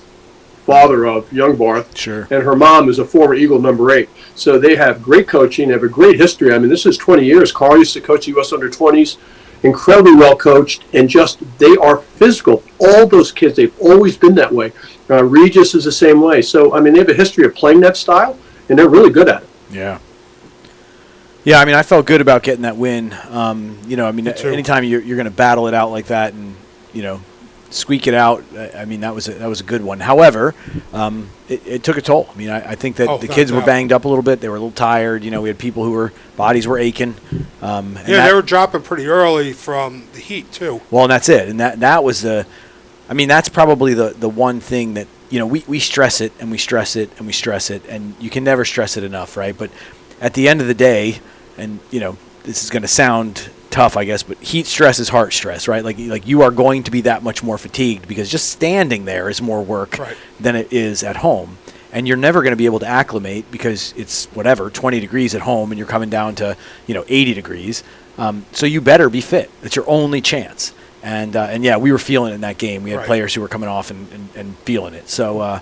father of young Barth. Sure. And her mom is a former Eagle number 8. So they have great coaching. They have a great history. I mean, this is 20 years. Carl used to coach the U.S. under-20s. Incredibly well coached, and just they are physical. All those kids, they've always been that way. Regis is the same way. So, I mean, they have a history of playing that style, and they're really good at it. Yeah. Yeah, I mean, I felt good about getting that win. Anytime you're going to battle it out like that and, squeak it out, I mean, that was a good one. However, it took a toll. I mean, I think that the kids were banged up a little bit. They were a little tired. We had people bodies were aching. They were dropping pretty early from the heat too. Well, and that's it. And that was that's probably the one thing that, we stress it and we stress it and we stress it, and you can never stress it enough, right? But at the end of the day, and, this is going to sound tough, I guess, but heat stress is heart stress, right? Like you are going to be that much more fatigued because just standing there is more work than it is at home. And you're never going to be able to acclimate because it's 20 degrees at home and you're coming down to, 80 degrees. So you better be fit. It's your only chance. And yeah, we were feeling it in that game. We had players who were coming off and feeling it. So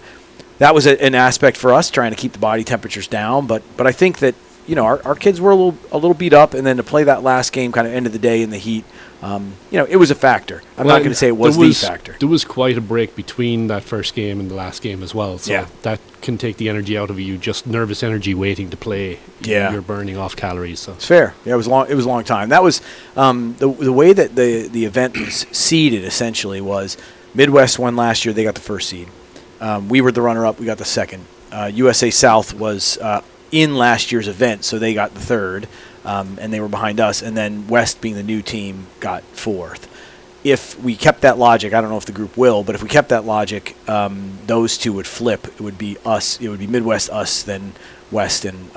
that was an aspect for us, trying to keep the body temperatures down. But I think that, our kids were a little beat up, and then to play that last game kind of end of the day in the heat, it was a factor. I'm not going to say it was the factor. There was quite a break between that first game and the last game as well. So that can take the energy out of you, just nervous energy waiting to play. You're burning off calories. So. It's fair. Yeah, it was a long time. That was the way that the event was seeded essentially was Midwest won last year. They got the first seed. We were the runner-up. We got the second. USA South was in last year's event, so they got the third, and they were behind us. And then West, being the new team, got fourth. If we kept that logic, I don't know if the group will, but if we kept that logic, those two would flip. It would be us. It would be Midwest, us, then West, and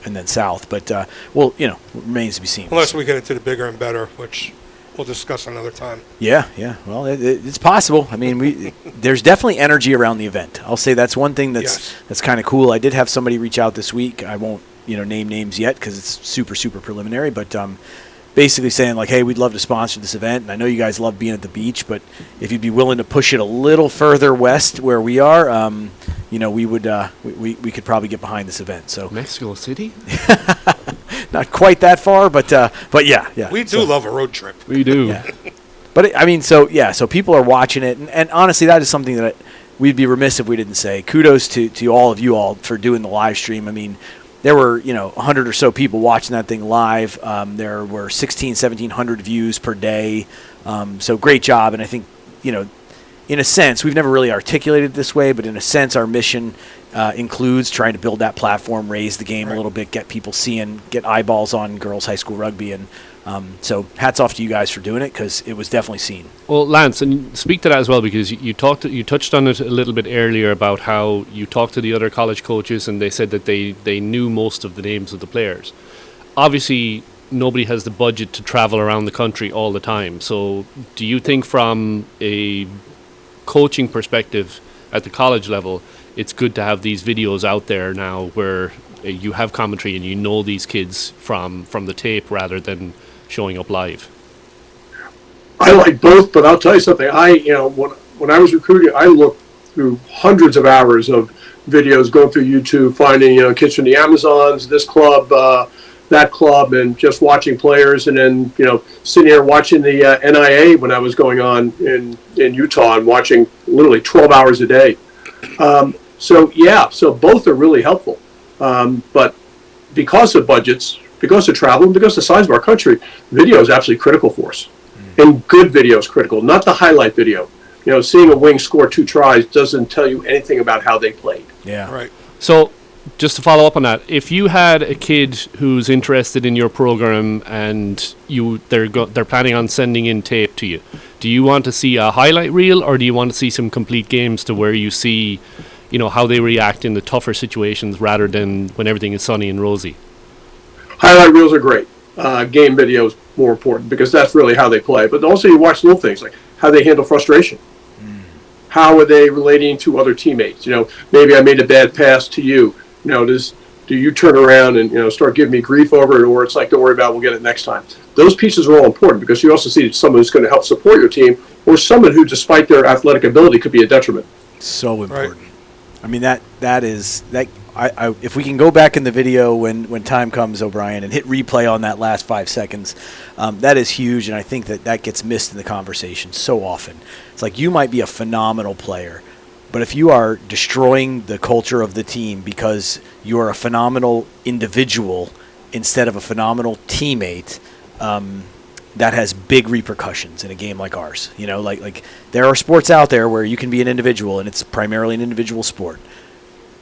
then South. But remains to be seen. Unless we get into the bigger and better, which we'll discuss another time. Yeah. Well, it's possible. I mean, there's definitely energy around the event. I'll say that's one thing that's kind of cool. I did have somebody reach out this week. I won't, name names yet because it's super, super preliminary. But basically saying like, hey, we'd love to sponsor this event, and I know you guys love being at the beach, but if you'd be willing to push it a little further west where we are, we would we could probably get behind this event. So Mexico City. Not quite that far, but yeah. We do love a road trip. We do. Yeah. But so people are watching it, and honestly, that is something that we'd be remiss if we didn't say. Kudos to all of you all for doing the live stream. I mean, there were 100 or so people watching that thing live. There were 1,700 views per day. So great job, and I think in a sense, we've never really articulated it this way, but in a sense, our mission includes trying to build that platform, raise the game a little bit, get people seeing, get eyeballs on girls high school rugby, and so hats off to you guys for doing it because it was definitely seen. Well, Lance, and speak to that as well because you touched on it a little bit earlier about how you talked to the other college coaches and they said that they knew most of the names of the players. Obviously, nobody has the budget to travel around the country all the time. So, do you think from a coaching perspective at the college level, it's good to have these videos out there now where you have commentary and you know these kids from the tape rather than showing up live? I like both, but I'll tell you something. When I was recruiting, I looked through hundreds of hours of videos, going through YouTube, finding kids from the Amazons, this club, that club, and just watching players, and then sitting here watching the NIA when I was going on in Utah and watching literally 12 hours a day. So both are really helpful. But because of budgets, because of travel, and because of the size of our country, video is absolutely critical for us. And good video is critical, not the highlight video. Seeing a wing score 2 tries doesn't tell you anything about how they played. Yeah. Right. So just to follow up on that, if you had a kid who's interested in your program and they're planning on sending in tape to you, do you want to see a highlight reel or do you want to see some complete games to where you see how they react in the tougher situations rather than when everything is sunny and rosy? Highlight reels are great. Game video is more important because that's really how they play. But also you watch little things like how they handle frustration. How are they relating to other teammates? Maybe I made a bad pass to you. Do you turn around and start giving me grief over it, or it's like, don't worry about it, we'll get it next time. those pieces are all important because you also see someone who's going to help support your team or someone who, despite their athletic ability, could be a detriment. So important. Right. I mean, that is that. If we can go back in the video when time comes, O'Brien, and hit replay on that last 5 seconds, that is huge, and I think that gets missed in the conversation so often. It's like you might be a phenomenal player, but if you are destroying the culture of the team because you are a phenomenal individual instead of a phenomenal teammate, that has big repercussions in a game like ours. You know, like there are sports out there where you can be an individual, and it's primarily an individual sport.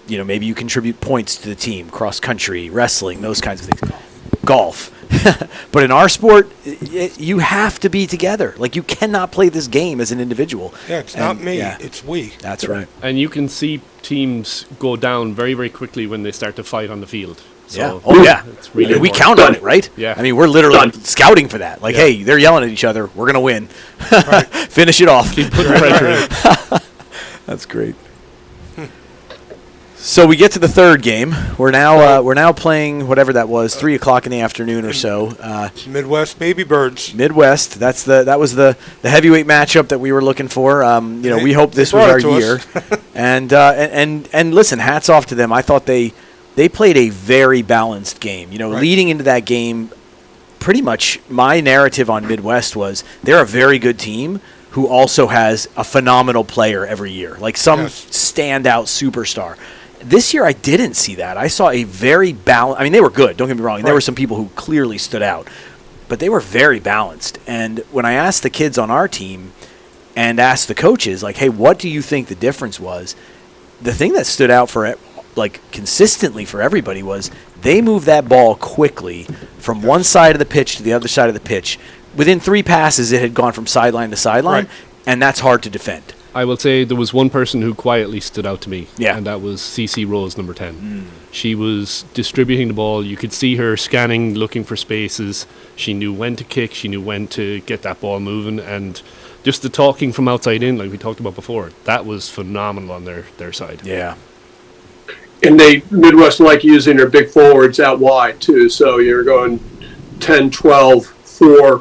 You know, maybe you contribute points to the team, cross country, wrestling, those kinds of things, golf. But in our sport, you have to be together. Like, you cannot play this game as an individual. Yeah, it's not me, it's we. That's right. And you can see teams go down very, very quickly when they start to fight on the field. So yeah. Oh, yeah. It's really we count on it, right? Yeah. I mean, we're literally scouting for that. Like, hey, they're yelling at each other. We're going to win. Right. Finish it off. Keep putting pressure in. That's great. So we get to the third game. We're now playing whatever that was, 3 o'clock in the afternoon or so. Midwest Baby Birds. Midwest. That was the heavyweight matchup that we were looking for. We hope this was our year. and listen, hats off to them. I thought they played a very balanced game. You know, leading into that game, pretty much my narrative on Midwest was they're a very good team who also has a phenomenal player every year, like some standout superstar. This year, I didn't see that. I saw a very balanced – I mean, they were good. Don't get me wrong. There were some people who clearly stood out. But they were very balanced. And when I asked the kids on our team and asked the coaches, like, hey, what do you think the difference was? The thing that stood out for consistently for everybody was they moved that ball quickly from one side of the pitch to the other side of the pitch. Within 3 passes, it had gone from sideline to sideline, and that's hard to defend. I will say there was one person who quietly stood out to me, and that was CC Rose, number 10. She was distributing the ball. You could see her scanning, looking for spaces. She knew when to kick. She knew when to get that ball moving. And just the talking from outside in, like we talked about before, that was phenomenal on their side. Yeah. And Midwest like using their big forwards out wide, too. So you're going 10, 12, 4,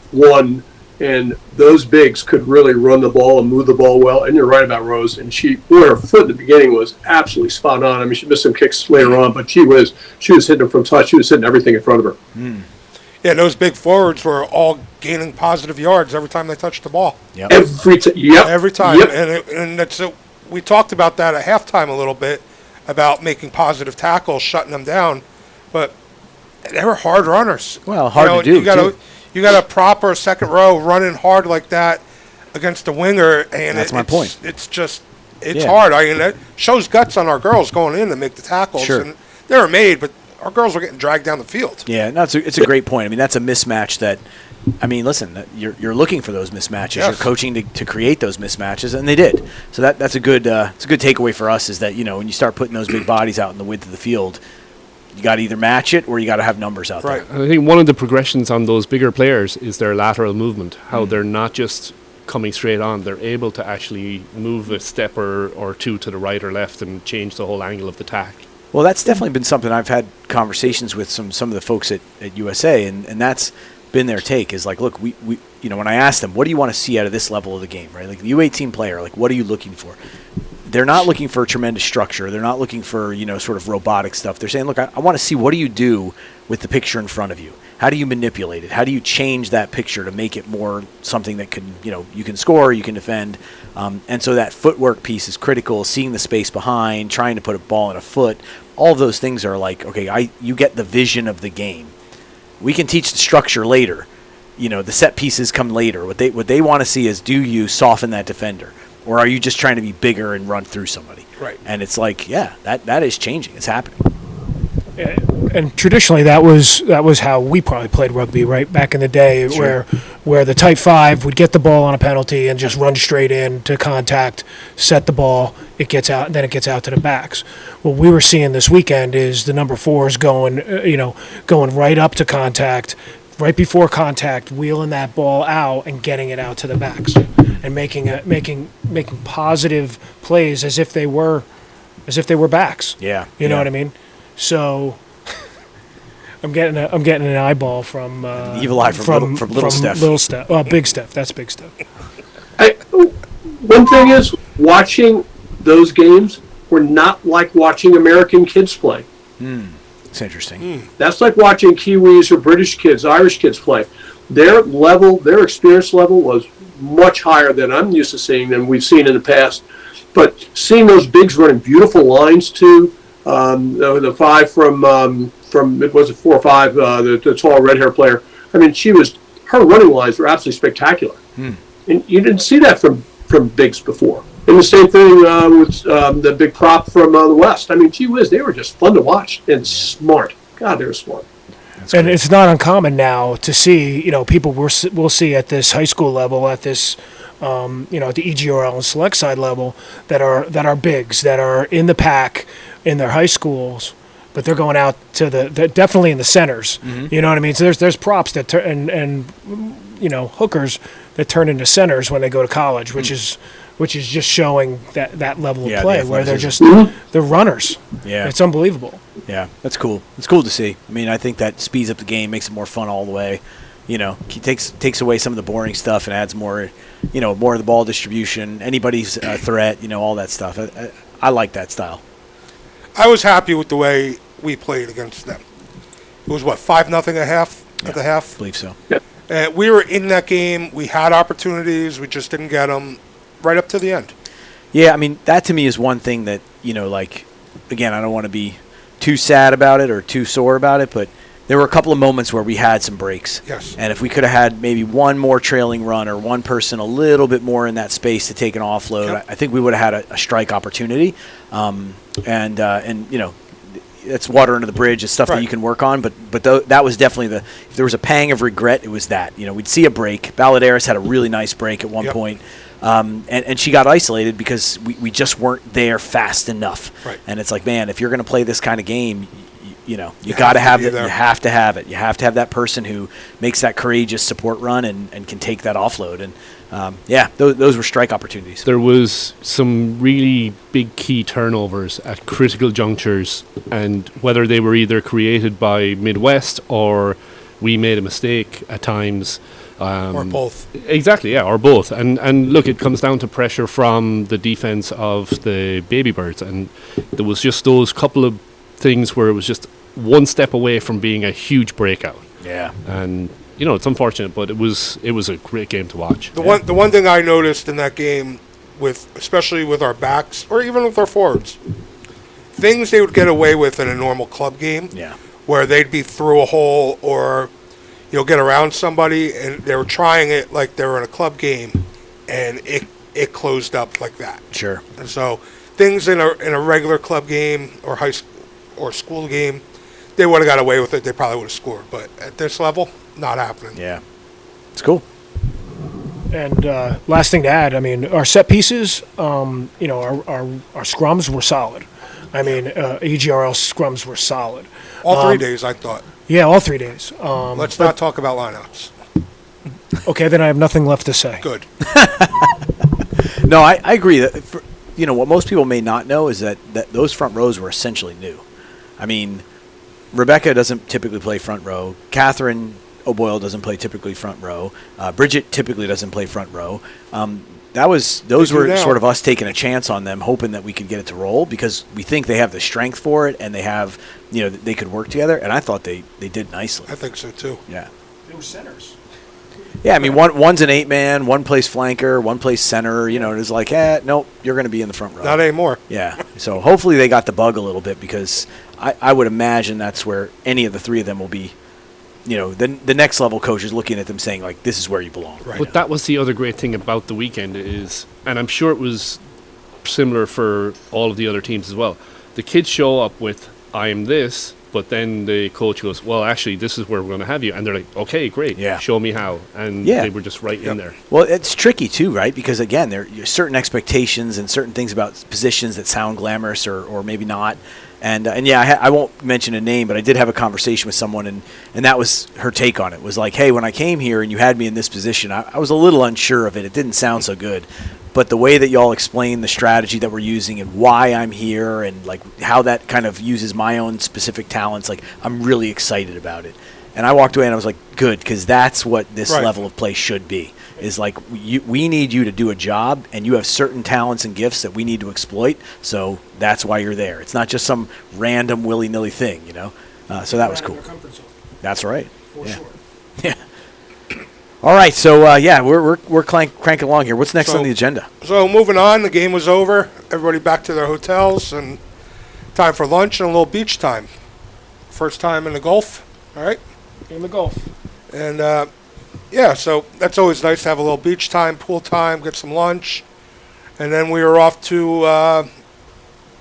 1. And those bigs could really run the ball and move the ball well. And you're right about Rose. And her foot in the beginning was absolutely spot on. I mean, she missed some kicks later on, but she was hitting them from touch. She was hitting everything in front of her. Yeah, those big forwards were all gaining positive yards every time they touched the ball. Yep. Every time. Yep. And we talked about that at halftime a little bit, about making positive tackles, shutting them down. But they were hard runners. Well, hard to do, too. You got a proper second row running hard like that against a winger, and that's my point. It's hard. I mean, it shows guts on our girls going in to make the tackles. Sure. And they were made, but our girls were getting dragged down the field. Yeah, no, it's a great point. I mean, that's a mismatch that, I mean, listen, you're looking for those mismatches. Yes. You're coaching to create those mismatches, and they did. So that's a good takeaway for us is that, you know, when you start putting those big bodies out in the width of the field, you got to either match it or you got to have numbers out there. And I think one of the progressions on those bigger players is their lateral movement, how they're not just coming straight on. They're able to actually move a step or two to the right or left and change the whole angle of the tack. Well, that's definitely been something I've had conversations with some of the folks at USA, and that's been their take is like, look, we you know, when I asked them, what do you want to see out of this level of the game, right? Like the U18 player, like what are you looking for? They're not looking for tremendous structure. They're not looking for, you know, sort of robotic stuff. They're saying, look, I want to see what do you do with the picture in front of you? How do you manipulate it? How do you change that picture to make it more something that can, you know, you can score, you can defend. And so that footwork piece is critical, seeing the space behind, trying to put a ball in a foot. All of those things are like, okay, you get the vision of the game. We can teach the structure later. You know, the set pieces come later. What they want to see is, do you soften that defender? Or are you just trying to be bigger and run through somebody? Right. And it's like, yeah, that is changing. It's happening. And traditionally, that was how we probably played rugby, right? Back in the day, Sure. where the tight five would get the ball on a penalty and just run straight in to contact, set the ball, it gets out, and then it gets out to the backs. What we were seeing this weekend is the number fours going right up to contact, right before contact, wheeling that ball out and getting it out to the backs, and making positive plays as if they were backs. Yeah. You know what I mean? So I'm getting an eyeball from evil eye from Little Steph. Little Steph. Oh, Big Steph. That's Big Steph. One thing is, watching those games were not like watching American kids play. It's interesting. That's like watching Kiwis or British kids, Irish kids play. Their experience level was much higher than I'm used to seeing than we've seen in the past. But seeing those bigs running beautiful lines too, the five from it was a 4 or 5, the tall red hair player. I mean, her running lines were absolutely spectacular, and you didn't see that from bigs before. And the same thing with the big prop from the West. I mean, gee whiz, they were just fun to watch and smart. God, they were smart. And it's not uncommon now to see, people we'll see at this high school level, at this, at the EGRL and Select side level, that are bigs, that are in the pack in their high schools, but they're going out to they're definitely in the centers. You know what I mean? So there's props that and hookers that turn into centers when they go to college, which is just showing that level of play where they're just they're runners. Yeah, it's unbelievable. Yeah, that's cool. It's cool to see. I mean, I think that speeds up the game, makes it more fun all the way. Takes away some of the boring stuff and adds more, more of the ball distribution, anybody's threat, all that stuff. I like that style. I was happy with the way we played against them. It was 5-0 at half at the half. I believe so. Yeah. We were in that game. We had opportunities. We just didn't get them right up to the end. Yeah, I mean, that to me is one thing that, again, I don't want to be too sad about it or too sore about it, but there were a couple of moments where we had some breaks. Yes. And if we could have had maybe one more trailing run or one person a little bit more in that space to take an offload, I think we would have had a strike opportunity. And it's water under the bridge. It's stuff that you can work on. But that was definitely if there was a pang of regret, it was that. We'd see a break. Balladares had a really nice break at one point. And she got isolated because we just weren't there fast enough. Right. And it's like, man, if you're going to play this kind of game, you got to have it. You have to have it. You have to have that person who makes that courageous support run and can take that offload. And those were strike opportunities. There was some really big key turnovers at critical junctures, and whether they were either created by Midwest or we made a mistake at times. Or both. Exactly, yeah, or both. And look, it comes down to pressure from the defense of the Baby Birds, and there was just those couple of things where it was just one step away from being a huge breakout. Yeah. And it's unfortunate, but it was a great game to watch. The one thing I noticed in that game, especially with our backs or even with our forwards, things they would get away with in a normal club game, where they'd be through a hole or get around somebody, and they were trying it like they were in a club game, and it closed up like that. Sure. And so things in a regular club game or high school or school game, they would have got away with it. They probably would have scored, but at this level, not happening. Yeah, it's cool. And last thing to add, I mean, our set pieces, our scrums were solid. I mean, EGRL scrums were solid. All 3 days, I thought. Yeah, all 3 days. Let's not talk about lineouts. Okay, then I have nothing left to say. Good. No, I agree. That what most people may not know is that those front rows were essentially new. I mean, Rebecca doesn't typically play front row. Catherine O'Boyle doesn't play typically front row. Bridget typically doesn't play front row. Those were sort of us taking a chance on them, hoping that we could get it to roll because we think they have the strength for it and they have, they could work together. And I thought they did nicely. I think so too. Yeah. They were centers. Yeah, I mean, one's an 8-man, one plays flanker, one plays center. It is like, nope, you're going to be in the front row. Not anymore. Yeah. So hopefully they got the bug a little bit because I would imagine that's where any of the three of them will be. The next level coach is looking at them saying, like, this is where you belong. Right. But that was the other great thing about the weekend is, and I'm sure it was similar for all of the other teams as well, the kids show up with, I am this, but then the coach goes, well, actually, this is where we're going to have you. And they're like, okay, great. Yeah. Show me how. And they were just right in there. Well, it's tricky, too, right? Because, again, there are certain expectations and certain things about positions that sound glamorous or maybe not. And I won't mention a name, but I did have a conversation with someone, and that was her take on it. Was like, hey, when I came here and you had me in this position, I was a little unsure of it. It didn't sound so good. but the way that y'all explain the strategy that we're using and why I'm here and like how that kind of uses my own specific talents, like I'm really excited about it. And I walked away and I was like, good, because that's what this level of play should be. Is like we need you to do a job, and you have certain talents and gifts that we need to exploit. So that's why you're there. It's not just some random willy-nilly thing, you know. So that was cool. That's right. For sure. Yeah. All right, so we're cranking along here. What's next on the agenda? So moving on, the game was over. Everybody back to their hotels, and time for lunch and a little beach time. First time in the Gulf, all right? In the Gulf. And so that's always nice to have a little beach time, pool time, get some lunch, and then we were off to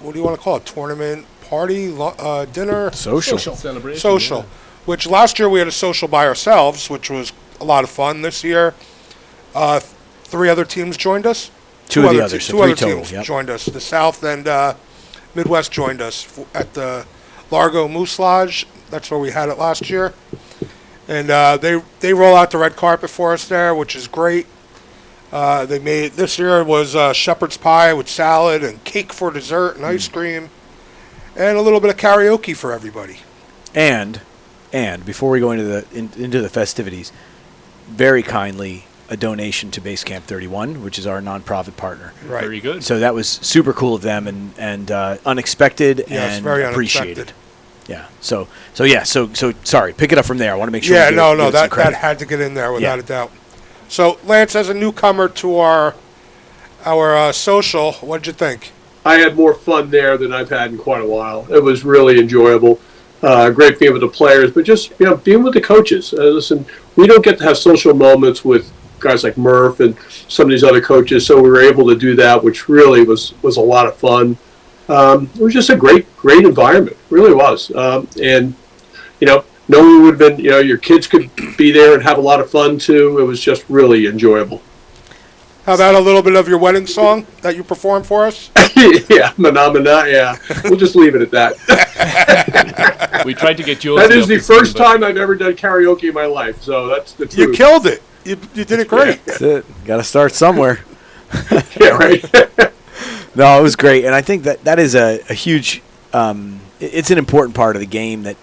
what do you want to call it? Tournament, party, dinner, Social celebration. social. Yeah. Which last year we had a social by ourselves, which was a lot of fun. This year, 3 other teams joined us. Two of the others, so two 3 other total. teams Yep. joined us. The South and Midwest joined us at the Largo Moose Lodge. That's where we had it last year. And they roll out the red carpet for us there, which is great. They made this year was shepherd's pie with salad and cake for dessert and ice cream, and a little bit of karaoke for everybody. And before we go into the festivities, very kindly a donation to Base Camp 31, which is our nonprofit partner. Right. Very good. So that was super cool of them and unexpected Yes, and very appreciated. unexpected. Yeah. So sorry. Pick it up from there. I want to make sure. Yeah, give it some that credit. had to get in there without a doubt. So Lance, as a newcomer to our social, what did you think? I had more fun there than I've had in quite a while. It was really enjoyable. Great being with the players, but just being with the coaches. Listen, we don't get to have social moments with guys like Murph and some of these other coaches, so we were able to do that, which really was a lot of fun. It was just a great environment, really was. And no one would have been, your kids could be there and have a lot of fun too. It was just really enjoyable. How about a little bit of your wedding song that you performed for us? Yeah, Manamana, yeah. We'll just leave it at that. We tried to get you. That is the first time I've ever done karaoke in my life, so that's the truth. You killed it. You did it great. That's it. Got to start somewhere. Yeah, right. No, it was great, and I think that is a huge. It's an important part of the game that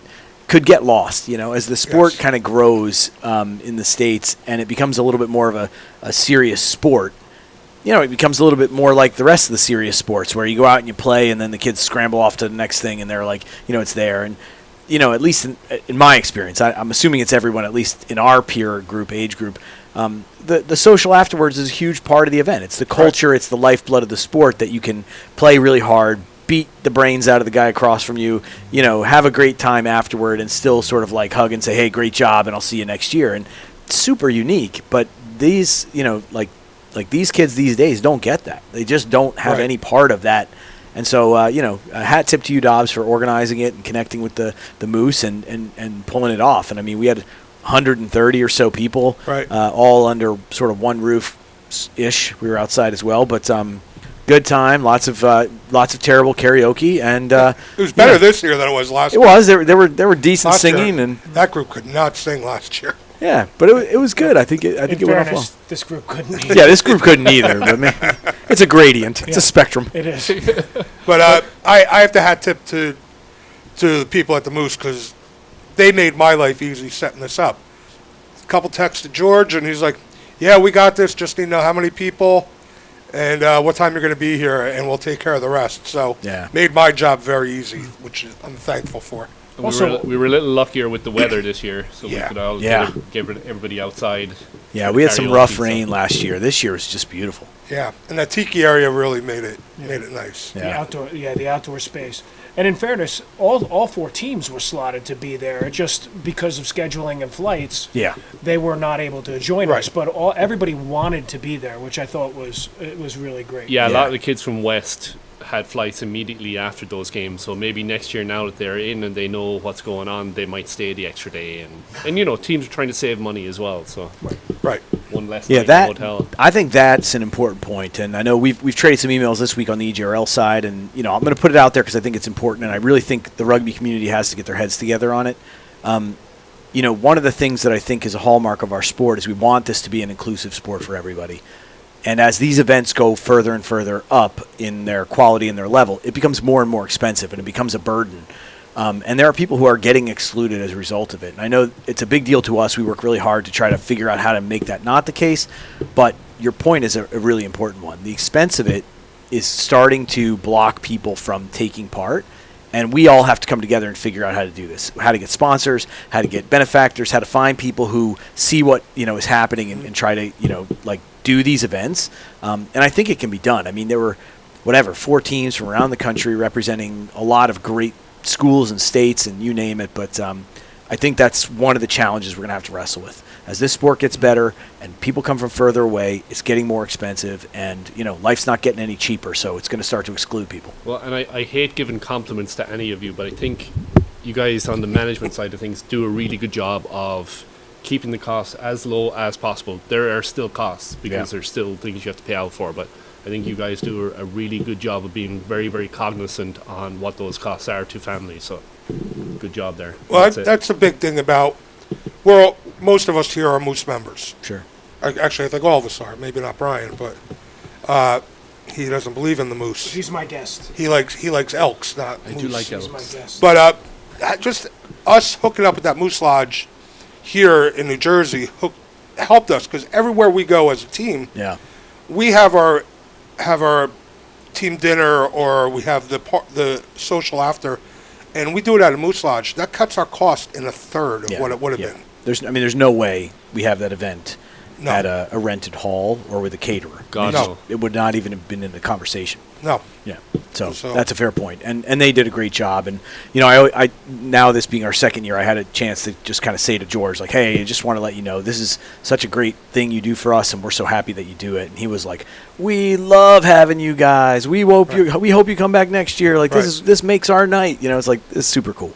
could get lost, as the sport kind of grows in the States and it becomes a little bit more of a serious sport. It becomes a little bit more like the rest of the serious sports where you go out and you play and then the kids scramble off to the next thing and they're like, it's there. And, at least in my experience, I'm assuming it's everyone, at least in our peer group, age group, the social afterwards is a huge part of the event. It's the culture, it's the lifeblood of the sport that you can play really hard, beat the brains out of the guy across from you, have a great time afterward and still sort of like hug and say, hey, great job, and I'll see you next year. And it's super unique, but these, like these kids these days don't get that. They just don't have any part of that. And so, a hat tip to you, Dobbs, for organizing it and connecting with the Moose and pulling it off. And, I mean, we had 130 or so people, all under sort of one roof-ish. We were outside as well, but good time, lots of terrible karaoke, and it was better this year than it was last year. It was. There were decent Last singing, year, and that group could not sing last year. Yeah, but it was good. I think it went off well. This group couldn't. Yeah, this group couldn't either. But it's a gradient. It's a spectrum. It is. But I have to hat tip to the people at the Moose because they made my life easy setting this up. A couple texts to George, and he's like, "Yeah, we got this. Just need to know how many people and what time you're going to be here, and we'll take care of the rest." So made my job very easy, which I'm thankful for. We were a little luckier with the weather this year, so we could all get everybody outside. Yeah, we had some rough rain last year. This year was just beautiful. Yeah, and that tiki area really made it nice. Yeah. The outdoor space. And in fairness, all 4 teams were slotted to be there. Just because of scheduling and flights, they were not able to join us. But everybody wanted to be there, which I thought was really great. Yeah, a lot of the kids from West had flights immediately after those games, so maybe next year, now that they're in and they know what's going on, they might stay the extra day, and teams are trying to save money as well, so one less night in the hotel. I think that's an important point, and I know we've traded some emails this week on the EGRL side, and I'm going to put it out there because I think it's important, and I really think the rugby community has to get their heads together on it. One of the things that I think is a hallmark of our sport is we want this to be an inclusive sport for everybody. And as these events go further and further up in their quality and their level, it becomes more and more expensive, and it becomes a burden. And there are people who are getting excluded as a result of it. And I know it's a big deal to us. We work really hard to try to figure out how to make that not the case. But your point is a really important one. The expense of it is starting to block people from taking part. And we all have to come together and figure out how to do this, how to get sponsors, how to get benefactors, how to find people who see what, is happening and try to, do these events. And I think it can be done. I mean, there were, 4 teams from around the country representing a lot of great schools and states and you name it. But I think that's one of the challenges we're going to have to wrestle with. As this sport gets better and people come from further away, it's getting more expensive, and life's not getting any cheaper, so it's going to start to exclude people. Well, and I hate giving compliments to any of you, but I think you guys on the management side of things do a really good job of keeping the costs as low as possible. There are still costs because there's still things you have to pay out for, but I think you guys do a really good job of being very, very cognizant on what those costs are to families. So, good job there. Well, that's a big thing about. Most of us here are Moose members. Sure. Actually, I think all of us are. Maybe not Brian, but he doesn't believe in the moose. He's my guest. He likes elks, not I moose. do like He's my elks. guest. But just us hooking up with that Moose Lodge here in New Jersey helped us, because everywhere we go as a team, we have our team dinner, or we have the social after, and we do it at a Moose Lodge. That cuts our cost in a third of what it would have been. There's no way we have that event No. at a rented hall or with a caterer. God, No. It would not even have been in the conversation. No. Yeah. So So- that's a fair point. And they did a great job. And, I now this being our second year, I had a chance to just kind of say to George, like, hey, I just want to let you know, this is such a great thing you do for us, and we're so happy that you do it. And he was like, we love having you guys. We hope you come back next year. Like, this makes our night. It's like, it's super cool.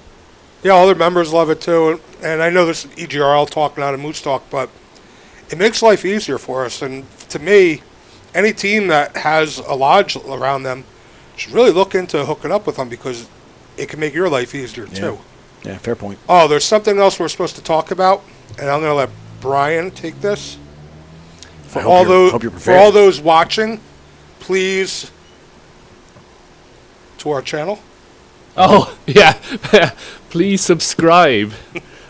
Yeah, other members love it too. And I know this is EGRL talk, not a Moose talk, but it makes life easier for us. And to me, any team that has a lodge around them should really look into hooking up with them, because it can make your life easier too. Yeah, fair point. Oh, there's something else we're supposed to talk about, and I'm going to let Brian take this. For hope you're for prepared. all those watching, please to our channel. Oh, yeah. Please subscribe.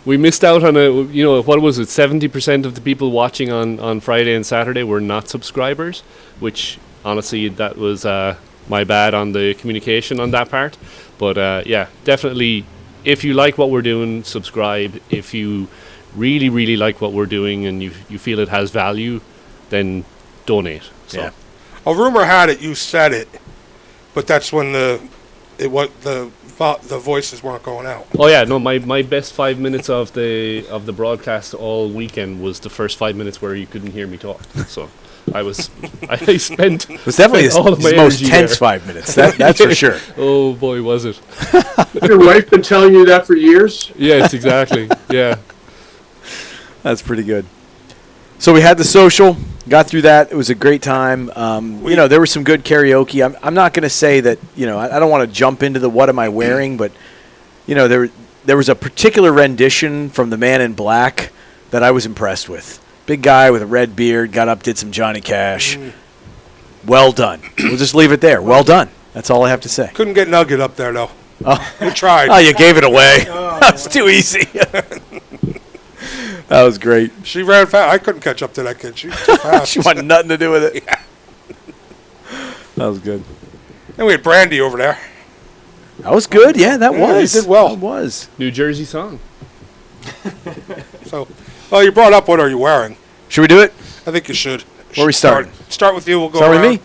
We missed out on what was it? 70% of the people watching on Friday and Saturday were not subscribers, which honestly, that was my bad on the communication on that part. But definitely, if you like what we're doing, subscribe. If you really, really like what we're doing and you feel it has value, then donate. So. Yeah. A rumor had it you said it, but that's when the voices weren't going out. Oh yeah, no, my best 5 minutes of the broadcast all weekend was the first 5 minutes where you couldn't hear me talk. So I spent It was definitely all of my his most energy tense there. 5 minutes. That's for sure. Oh boy, was it? Your wife been telling you that for years? Yes, exactly. Yeah. That's pretty good. So we had the social, got through that. It was a great time. There was some good karaoke. I'm not going to say that, I don't want to jump into the what am I wearing, but, there was a particular rendition from the Man in Black that I was impressed with. Big guy with a red beard, got up, did some Johnny Cash. Well done. We'll just leave it there. Well done. That's all I have to say. Couldn't get Nugget up there though. Oh, We tried. you gave it away. That was too easy. That was great. She ran fast. I couldn't catch up to that kid. She was too fast. She wanted nothing to do with it. That was good. And we had Brandy over there. That was good. Yeah, that Yeah, was. you did well. That was. New Jersey song. So, well, you brought up what are you wearing? Should we do it? I think you should. Where we starting? Start with you. We'll go Start with around. me.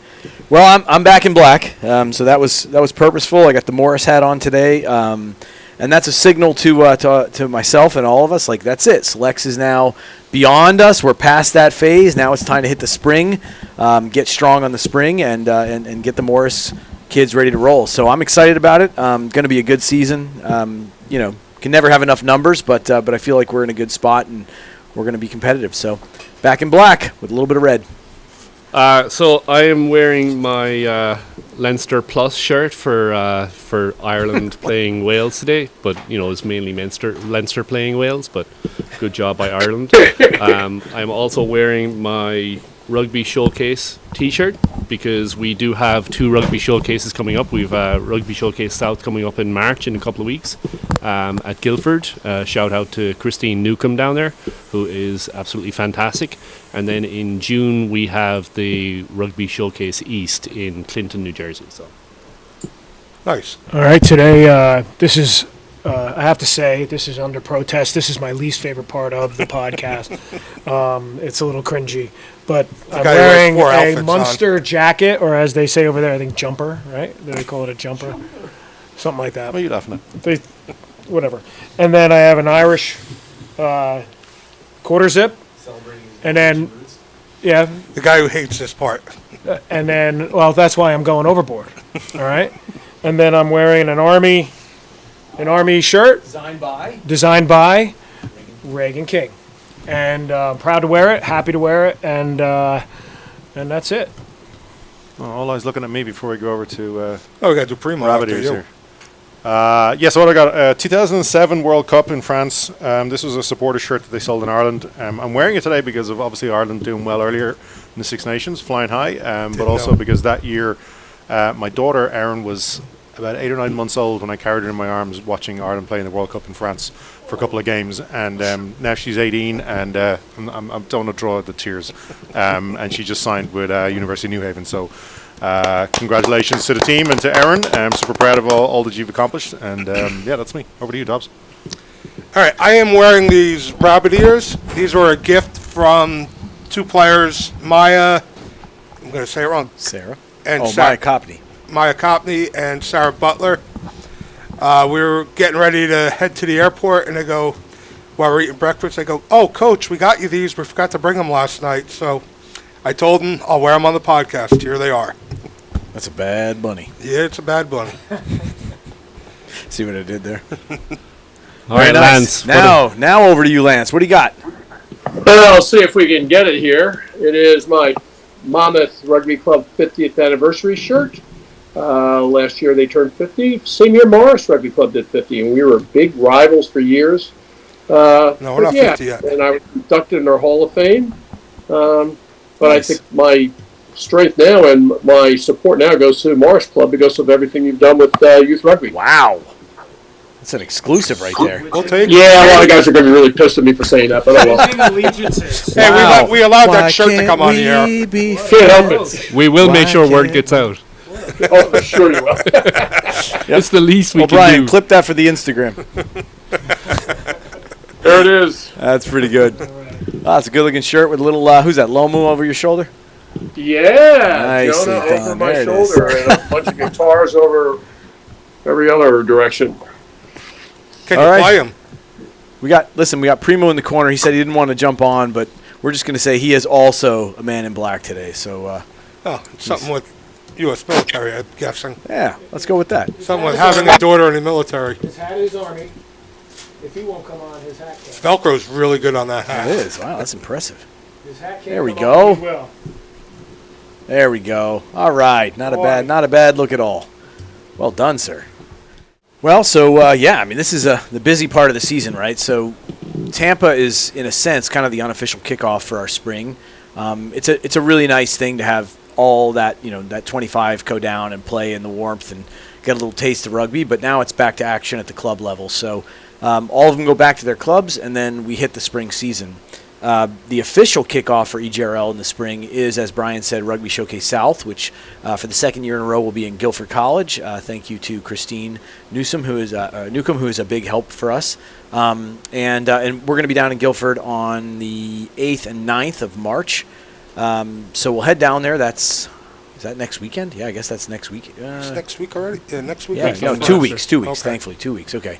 Well, I'm back in black, so that was purposeful. I got the Morris hat on today, and that's a signal to myself and all of us. Like, that's it. Selects is now beyond us. We're past that phase. Now it's time to hit the spring, get strong on the spring, and get the Morris kids ready to roll. So I'm excited about it. Going to be a good season. Can never have enough numbers, but I feel like we're in a good spot and we're going to be competitive. So back in black with a little bit of red. So I am wearing my Leinster Plus shirt for Ireland playing Wales today, but it's mainly Leinster playing Wales, but good job by Ireland. I'm also wearing my Rugby Showcase t-shirt, because we do have 2 Rugby Showcases coming up. We've Rugby Showcase South coming up in March in a couple of weeks at Guildford. Shout out to Christine Newcomb down there, who is absolutely fantastic. And then in June we have the Rugby Showcase East in Clinton, New Jersey. So Nice. All right, today this is. I have to say, this is under protest. This is my least favorite part of the podcast. It's a little cringy, but I'm guy who wearing has 4 a outfits Munster jacket, or as they say over there, I think jumper, right? They call it a jumper, something like that. What are you laughing at? Whatever. And then I have an Irish quarter zip, and then yeah, The guy who hates this part. and then well, that's why I'm going overboard. All right, and then I'm wearing an army shirt. Designed by Reagan King, and proud to wear it, happy to wear it, and that's it. Oh, all eyes looking at me before we go over to Oh, we got to do Primo Rabbit after Ears you. here. So what I got, 2007 World Cup in France. This was a supporter shirt that they sold in Ireland. I'm wearing it today because of obviously Ireland doing well earlier in the Six Nations, flying high, but also because that year my daughter Erin was about 8 or 9 months old when I carried her in my arms watching Ireland play in the World Cup in France for a couple of games, and now she's 18, and I'm don't want to draw the tears, and she just signed with University of New Haven. So congratulations to the team and to Erin. I'm super proud of all that you've accomplished, and yeah, that's me. Over to you, Dobbs. All right, I am wearing these rabbit ears. These were a gift from 2 players, Maya, I'm going to say it wrong, Sarah. and Maya Copney. Maya Copney and Sarah Butler. We were getting ready to head to the airport, and they go, while we're eating breakfast, they go, "Oh, Coach, we got you these. We forgot to bring them last night." So I told them I'll wear them on the podcast. Here they are. That's a bad bunny. Yeah, it's a bad bunny. See what I did there? all right, Lance. Now over to you, Lance. What do you got? Well, I'll see if we can get it here. It is my Monmouth Rugby Club 50th anniversary shirt. Last year they turned 50. Same year Morris Rugby Club did 50, and we were big rivals for years. No, we're not 50 yet. And I was inducted in their Hall of Fame. But Nice. I think my strength now and my support now goes to Morris Club because of everything you've done with youth rugby. Wow. That's an exclusive right there. We'll take it. Yeah, a lot of guys are going to be really pissed at me for saying that, but oh well. Allegiances. Hey, Wow. we allowed Why that shirt to can't come on the air. we be Can't help it. We will Why make sure word can't- gets out. Oh, sure you will. It's the least we Well, can Brian, do. clip that for the Instagram. There it is. That's pretty good. Oh, it's a good-looking shirt with a little, who's that, Lomu over your shoulder? Yeah, Nicely Jonah done. over my There it is. shoulder and a bunch of guitars over every other direction. Can All you right. play them? We got Primo in the corner. He said he didn't want to jump on, but we're just going to say he is also a man in black today. So, Oh, it's something with U.S. military, I'm guessing. yeah, let's go with that. Something with having a daughter in the military. His hat is Army. If he won't come on, his hat can't. Velcro's really good on that hat. It is. Wow, that's impressive. His hat can't There we come go. on, he will. There we go. All right, not a bad look at all. Well done, sir. Well, so yeah, I mean, this is the busy part of the season, right? So Tampa is, in a sense, kind of the unofficial kickoff for our spring. It's a really nice thing to have all that, that 25 go down and play in the warmth and get a little taste of rugby. But now it's back to action at the club level. So all of them go back to their clubs, and then we hit the spring season. The official kickoff for EGRL in the spring is, as Brian said, Rugby Showcase South, which for the second year in a row will be in Guildford College. Thank you to Christine Newcomb, who is a big help for us. And we're going to be down in Guildford on the 8th and 9th of March. So we'll head down there. Is that next weekend? Yeah, I guess that's next week. It's next week already? Yeah, next week. Yeah, no, 2 weeks. 2 weeks. Okay. Thankfully, 2 weeks. Okay.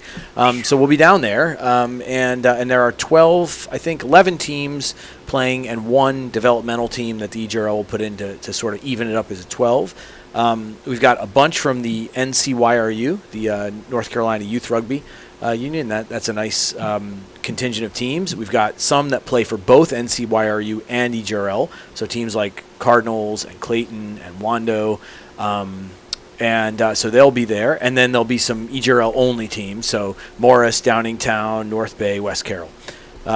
So we'll be down there, and there are 11 teams playing, and one developmental team that the EGRL will put in to sort of even it up as a 12. We've got a bunch from the NCYRU, the North Carolina Youth Rugby Union. That's a nice contingent of teams. We've got some that play for both NCYRU and EGRL, so teams like Cardinals and Clayton and Wando. So they'll be there, and then there'll be some EGRL only teams, so Morris, Downingtown, North Bay, West Carroll.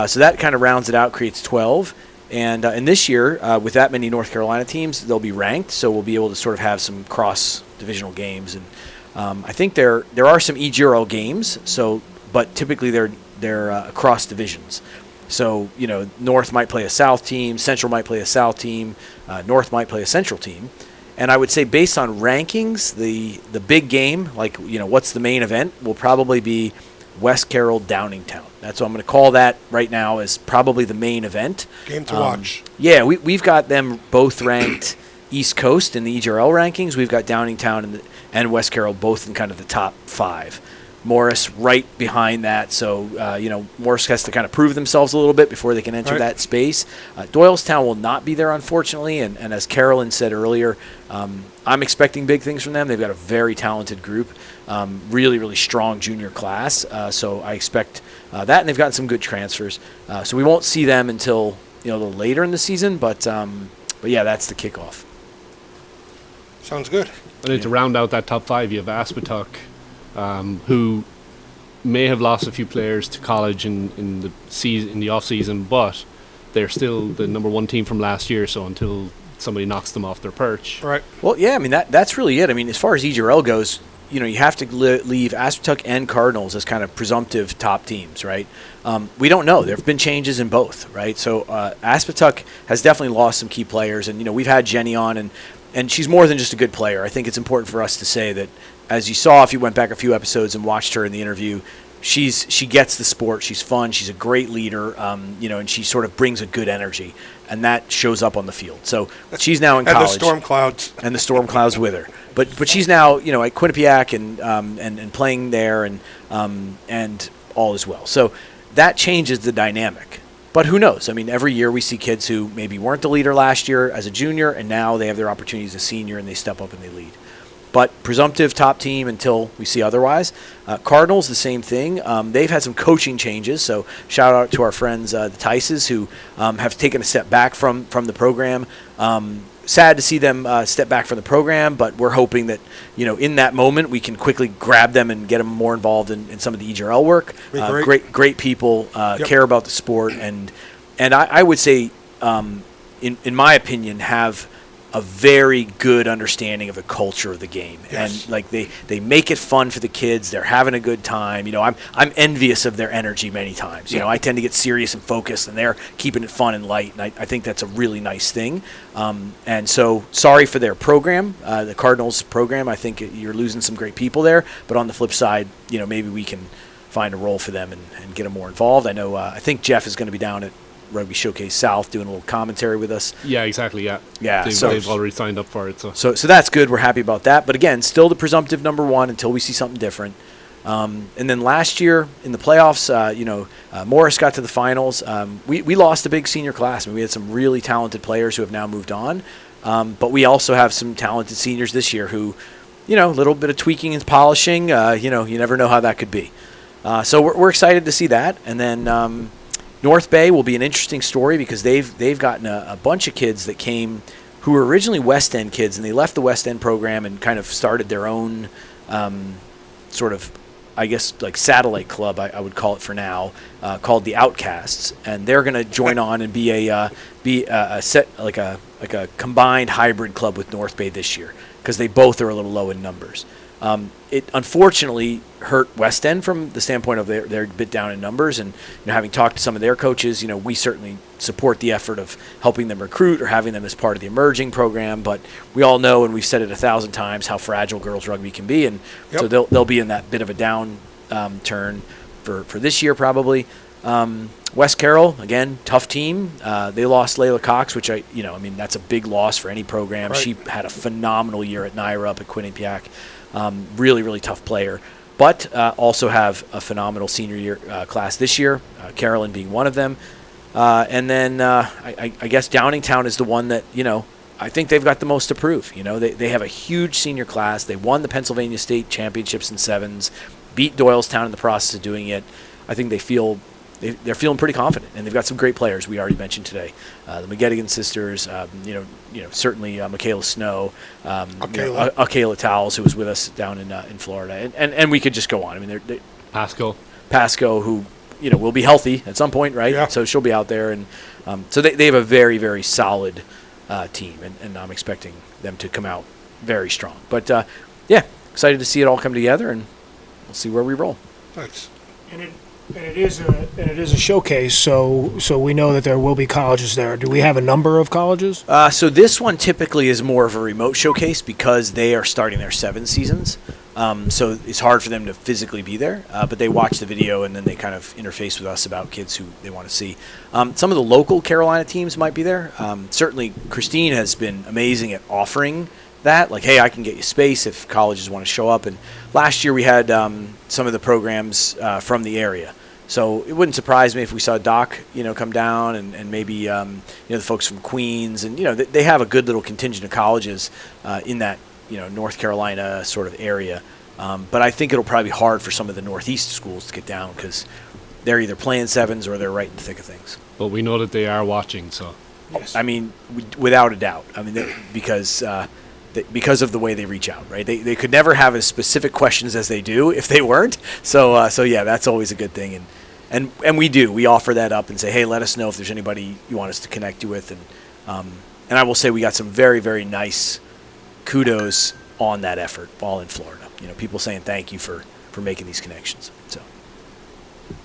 So that kind of rounds it out, creates 12. And this year, with that many North Carolina teams, they'll be ranked, so we'll be able to sort of have some cross-divisional games. And I think there are some EGRL games, but typically they're across divisions. So, North might play a South team, Central might play a South team, North might play a Central team. And I would say based on rankings, the big game, like, what's the main event, will probably be West Carroll Downingtown. That's what I'm going to call that right now as probably the main event. Game to watch. Yeah, we've got them both ranked East Coast in the EGRL rankings. We've got Downingtown and West Carroll both in kind of the top 5. Morris right behind that, so Morris has to kind of prove themselves a little bit before they can enter that space. Doylestown will not be there, unfortunately, and as Carolyn said earlier, I'm expecting big things from them. They've got a very talented group, really, really strong junior class, so I expect that, and they've gotten some good transfers. So we won't see them until a little later in the season, but yeah, that's the kickoff. Sounds good. And then to round out that top 5, you have Aspetuck, who may have lost a few players to college in the off season, but they're still the number 1 team from last year. So until somebody knocks them off their perch, Right. Well, yeah, I mean that's really it. I mean, as far as EGRL goes, you have to leave Aspetuck and Cardinals as kind of presumptive top teams, right? We don't know. There have been changes in both, right? So Aspetuck has definitely lost some key players, and we've had Jenny on, and she's more than just a good player. I think it's important for us to say that, as you saw if you went back a few episodes and watched her in the interview, she gets the sport. She's fun. She's a great leader, and she sort of brings a good energy, and that shows up on the field. So she's now in college. And the storm clouds. And the storm clouds with her. But she's now, at Quinnipiac and playing there and all as well. So that changes the dynamic. But who knows? I mean, every year we see kids who maybe weren't the leader last year as a junior, and now they have their opportunities as a senior, and they step up and they lead. But presumptive top team until we see otherwise. Cardinals, the same thing. They've had some coaching changes, so shout out to our friends, the Tices, who have taken a step back from the program. Sad to see them step back from the program, but we're hoping that, in that moment we can quickly grab them and get them more involved in some of the EGRL work. Great people, care about the sport, and I would say, in my opinion, have a very good understanding of the culture of the game. Yes. And like they make it fun for the kids. They're having a good time. I'm envious of their energy many times. I tend to get serious and focused, and they're keeping it fun and light. And I think that's a really nice thing. And so sorry for their program, the Cardinals program. I think you're losing some great people there. But on the flip side, maybe we can find a role for them and get them more involved. I know. I think Jeff is going to be down at Rugby Showcase South doing a little commentary with us. Yeah, exactly. Yeah. They've already signed up for it. So that's good. We're happy about that. But again, still the presumptive number 1 until we see something different. And then last year in the playoffs, Morris got to the finals. We lost a big senior class. I mean, we had some really talented players who have now moved on. But we also have some talented seniors this year who, a little bit of tweaking and polishing. You never know how that could be. So we're excited to see that. And then North Bay will be an interesting story because they've gotten a bunch of kids that came who were originally West End kids, and they left the West End program and kind of started their own sort of, I guess, like satellite club, I would call it for now, called the Outcasts, and they're going to join on and be a set like a combined hybrid club with North Bay this year because they both are a little low in numbers. It unfortunately hurt West End from the standpoint of they're a bit down in numbers, and having talked to some of their coaches, we certainly support the effort of helping them recruit or having them as part of the emerging program. But we all know, and we've said it 1,000 times, how fragile girls rugby can be, and so they'll be in that bit of a down turn for this year probably. West Carroll, again, tough team. They lost Layla Cox, which that's a big loss for any program. Right. She had a phenomenal year at Naira up at Quinnipiac. Really, really tough player, but also have a phenomenal senior year class this year, Carolyn being one of them. And then I guess Downingtown is the one that, I think they've got the most to prove. They have a huge senior class. They won the Pennsylvania State Championships in sevens, beat Doylestown in the process of doing it. I think they're feeling pretty confident, and they've got some great players we already mentioned today. The McGettigan sisters, certainly Michaela Snow, Akela Towles, who was with us down in Florida, and we could just go on. I mean, Pasco, who will be healthy at some point, right? Yeah. So she'll be out there, and so they have a very, very solid team, and I'm expecting them to come out very strong. But yeah, excited to see it all come together, and we'll see where we roll. Thanks. And it is a showcase, so we know that there will be colleges there. Do we have a number of colleges? So this one typically is more of a remote showcase because they are starting their 7 seasons. So it's hard for them to physically be there, but they watch the video and then they kind of interface with us about kids who they want to see. Some of the local Carolina teams might be there. Certainly Christine has been amazing at offering that, like, hey, I can get you space if colleges want to show up. And last year we had some of the programs from the area. So it wouldn't surprise me if we saw Doc, come down and maybe, the folks from Queens. And, they have a good little contingent of colleges in that, North Carolina sort of area. But I think it'll probably be hard for some of the Northeast schools to get down because they're either playing 7s or they're right in the thick of things. But we know that they are watching, so. Yes. I mean, without a doubt. I mean, because of the way they reach out, right? They could never have as specific questions as they do if they weren't. So yeah, that's always a good thing. And we do. We offer that up and say, hey, let us know if there's anybody you want us to connect you with. And I will say we got some very, very nice kudos on that effort all in Florida. People saying thank you for making these connections. So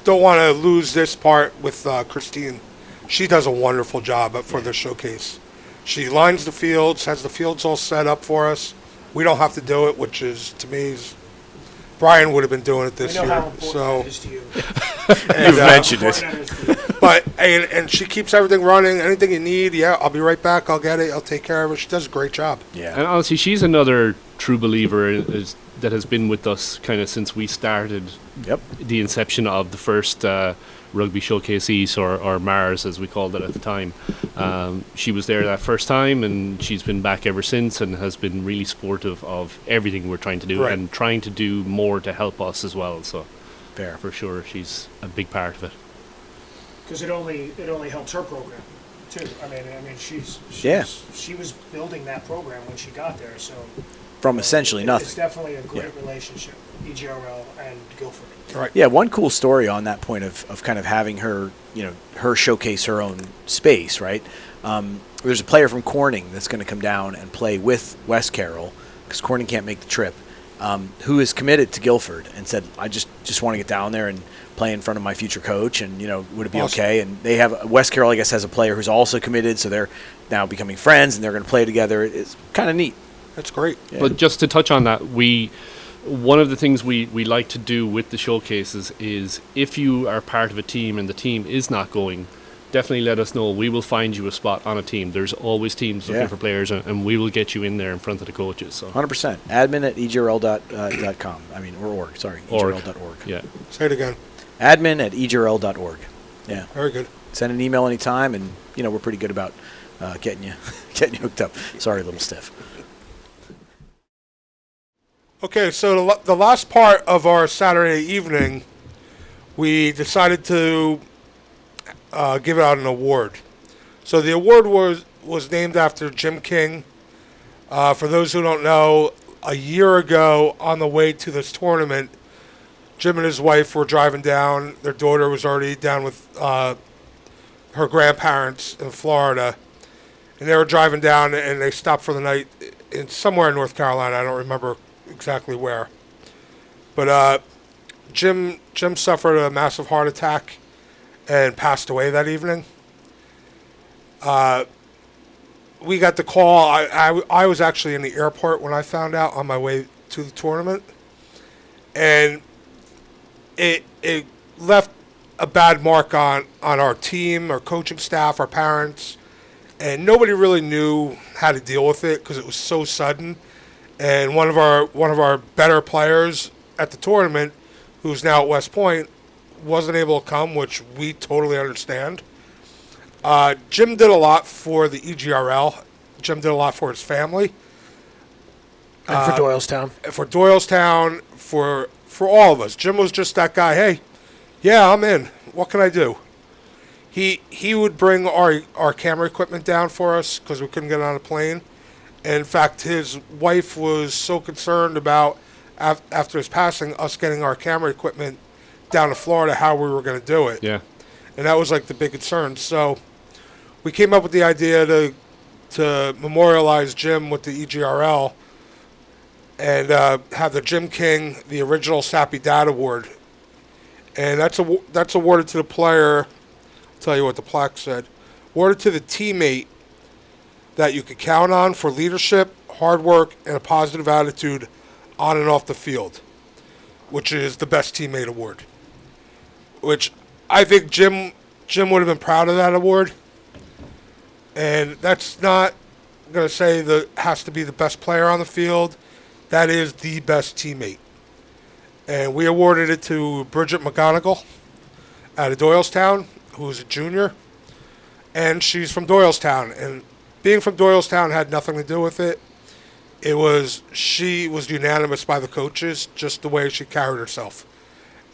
Don't want to lose this part with Christine. She does a wonderful job for the showcase. She lines the fields, has the fields all set up for us. We don't have to do it, which is, to me, Brian would have been doing it this I know year. how important that is to you. you've mentioned it. Important that is to you. But and she keeps everything running. Anything you need, yeah, I'll be right back. I'll get it. I'll take care of it. She does a great job. Yeah. And honestly, she's another true believer that has been with us kind of since we started the inception of the first Rugby Showcase East, or Mars as we called it at the time. She was there that first time, and she's been back ever since and has been really supportive of everything we're trying to do and trying to do more to help us as well. So Fair. for sure, she's a big part of it. Because it only helps her program too. I mean, she was building that program when she got there. So From essentially nothing. It's definitely a great relationship, EGRL and Guilford. Right. Yeah, one cool story on that point of kind of having her, her showcase her own space, right? There's a player from Corning that's going to come down and play with West Carroll because Corning can't make the trip, who is committed to Guilford and said, I just want to get down there and play in front of my future coach, and, would it be okay? And they have, West Carroll, I guess, has a player who's also committed, so they're now becoming friends, and they're going to play together. It's kind of neat. That's great. Yeah. But just to touch on that, one of the things we like to do with the showcases is if you are part of a team and the team is not going, definitely let us know. We will find you a spot on a team. There's always teams looking for players, and we will get you in there in front of the coaches. So 100%. Admin at EGRL.com. Or org. Sorry, EGRL.org. Yeah. Say it again. Admin at EGRL.org. Yeah. Very good. Send an email anytime, and, we're pretty good about getting you hooked up. Sorry, Little Steph. Okay, so the last part of our Saturday evening, we decided to give out an award. So the award was named after Jim King. For those who don't know, a year ago on the way to this tournament, Jim and his wife were driving down. Their daughter was already down with her grandparents in Florida. And they were driving down, and they stopped for the night somewhere in North Carolina. I don't remember exactly where. But Jim suffered a massive heart attack and passed away that evening. We got the call. I was actually in the airport when I found out on my way to the tournament. And it left a bad mark on our team, our coaching staff, our parents. And nobody really knew how to deal with it because it was so sudden. And one of our better players at the tournament, who's now at West Point, wasn't able to come, which we totally understand. Jim did a lot for the EGRL. Jim did a lot for his family. And for Doylestown. For Doylestown, for all of us. Jim was just that guy. Hey, yeah, I'm in. What can I do? He would bring our camera equipment down for us because we couldn't get on a plane. In fact, his wife was so concerned about, after his passing, us getting our camera equipment down to Florida how we were going to do it. Yeah. And that was like the big concern. So we came up with the idea to memorialize Jim with the EGRL and have the Jim King, the original Sappy Dad Award. And that's awarded to the player. I'll tell you what the plaque said. Awarded to the teammate that you could count on for leadership, hard work, and a positive attitude on and off the field, which is the best teammate award. Which I think Jim would have been proud of that award. And that's not going to say that has to be the best player on the field. That is the best teammate. And we awarded it to Bridget McGonigal out of Doylestown, who's a junior. And she's from Doylestown. And being from Doylestown had nothing to do with it. She was unanimous by the coaches, just the way she carried herself.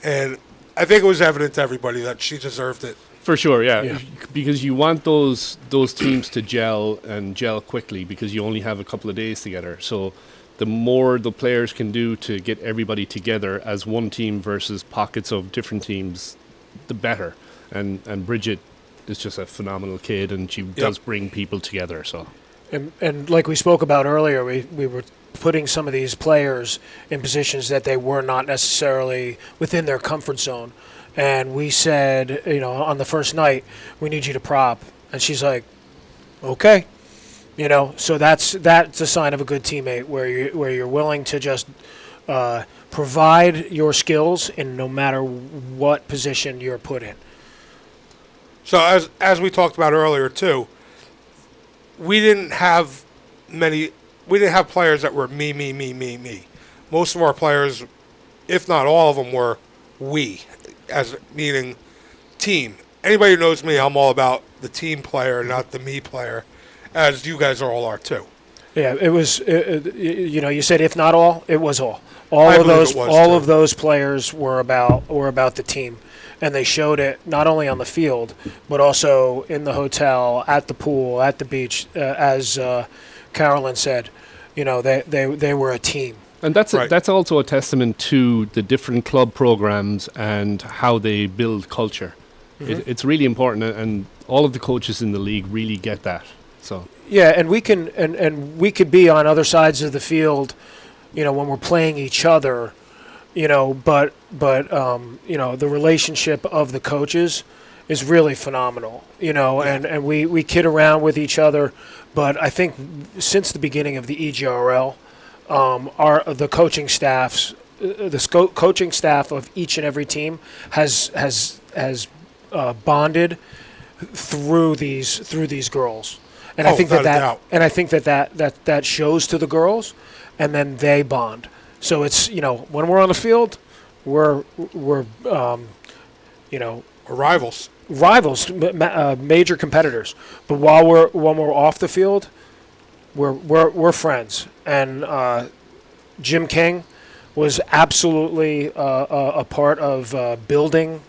And I think it was evident to everybody that she deserved it. For sure, yeah. Because you want those teams to gel quickly because you only have a couple of days together. So the more the players can do to get everybody together as one team versus pockets of different teams, the better. And Bridget is just a phenomenal kid, and she does bring people together. So, and like we spoke about earlier, we were putting some of these players in positions that they were not necessarily within their comfort zone. And we said, on the first night, we need you to prop. And she's like, okay. So that's a sign of a good teammate where you're willing to just provide your skills in no matter what position you're put in. So as we talked about earlier too, we didn't have players that were me. Most of our players, if not all of them, were we, as meaning team. Anybody who knows me, I'm all about the team player, not the me player, as you guys all are too. Yeah, it was. You said if not all, it was all. All of those players were about the team, and they showed it not only on the field but also in the hotel, at the pool, at the beach. As Carolyn said, they were a team. And that's also a testament to the different club programs and how they build culture. Mm-hmm. It's really important, and all of the coaches in the league really get that. So yeah, and we can and we could be on other sides of the field, when we're playing each other, but the relationship of the coaches is really phenomenal, and we kid around with each other, but I think since the beginning of the EGRL, the coaching staffs, coaching staff of each and every team has bonded through these girls, and I think that shows to the girls, and then they bond. So it's when we're on the field, we're rivals, major competitors, but when we're off the field, we're friends. And Jim King was absolutely a part of building,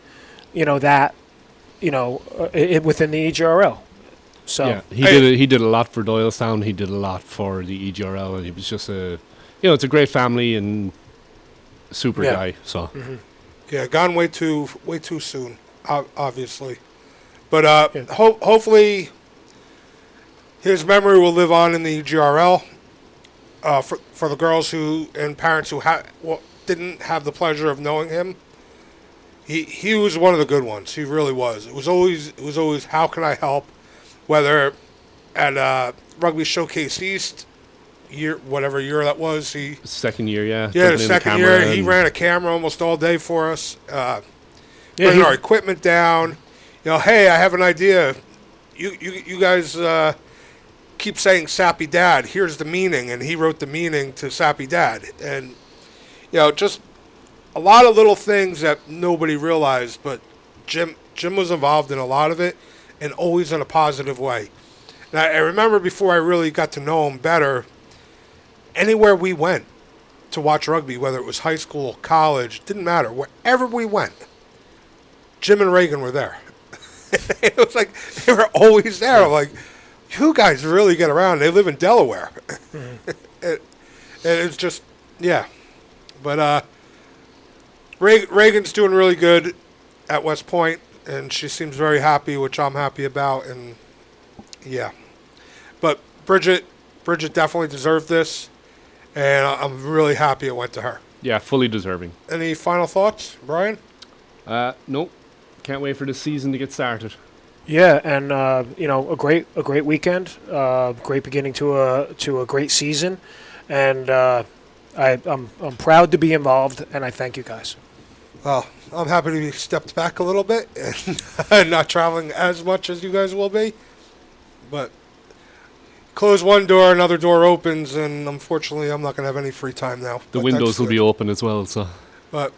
that, within the EGRL. So yeah, he did a lot for Doylestown. He did a lot for the EGRL, and he was just it's a great family and super guy. So gone way too soon, obviously, but hopefully his memory will live on in the EGRL. For the girls and parents who didn't have the pleasure of knowing him, he was one of the good ones. He really was. It was always how can I help, whether at Rugby Showcase East whatever year that was, second year, the second year he ran a camera almost all day for us. Bringing our equipment down. Hey, I have an idea. You guys. Keep saying Sappy Dad, here's the meaning, and he wrote the meaning to Sappy Dad. And just a lot of little things that nobody realized, but Jim was involved in a lot of it, and always in a positive way. And I remember before I really got to know him better, anywhere we went to watch rugby, whether it was high school, college, didn't matter, wherever we went, Jim and Reagan were there. It was like they were always there. I'm like, you guys really get around. They live in Delaware. And it's just, but Reagan's doing really good at West Point, and she seems very happy, which I'm happy about. And yeah, but Bridget definitely deserved this, and I'm really happy it went to her. Yeah, fully deserving. Any final thoughts, Brian? Nope. Can't wait for the season to get started. Yeah, and a great weekend, great beginning to a great season, and I'm proud to be involved, and I thank you guys. Well, I'm happy to be stepped back a little bit and not traveling as much as you guys will be. But close one door, another door opens, and unfortunately, I'm not going to have any free time now. The windows will be open as well. So, but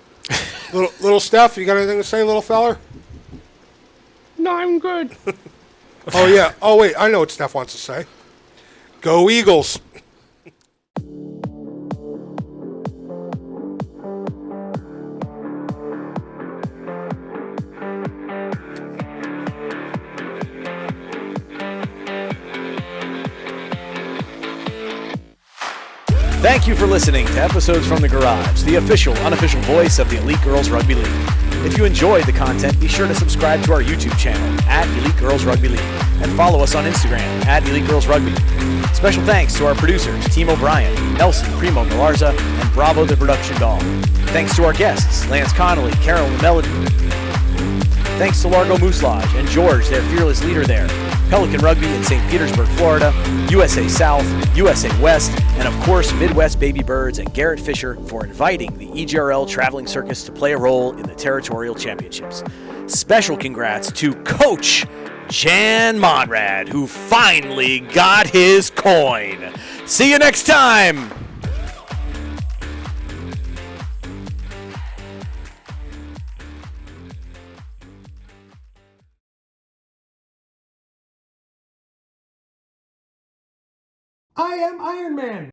little Steph, you got anything to say, little feller? No, I'm good. Oh yeah. Oh wait, I know what Steph wants to say. Go Eagles. Thank you for listening to episodes from the Garage, the official, unofficial voice of the Elite Girls Rugby League. If you enjoyed the content, be sure to subscribe to our YouTube channel at Elite Girls Rugby League and follow us on Instagram at Elite Girls Rugby. Special thanks to our producers, Team O'Brien, Nelson Primo Galarza, and Bravo the Production Dog. Thanks to our guests, Lance Connolly, Carol the Melody. Thanks to Largo Moose Lodge and George, their fearless leader there. Pelican Rugby in St. Petersburg, Florida, USA South, USA West, and of course Midwest Baby Birds and Garrett Fisher for inviting the EGRL Traveling Circus to play a role in the Territorial Championships. Special congrats to Coach Jan Monrad, who finally got his coin. See you next time! I am Iron Man.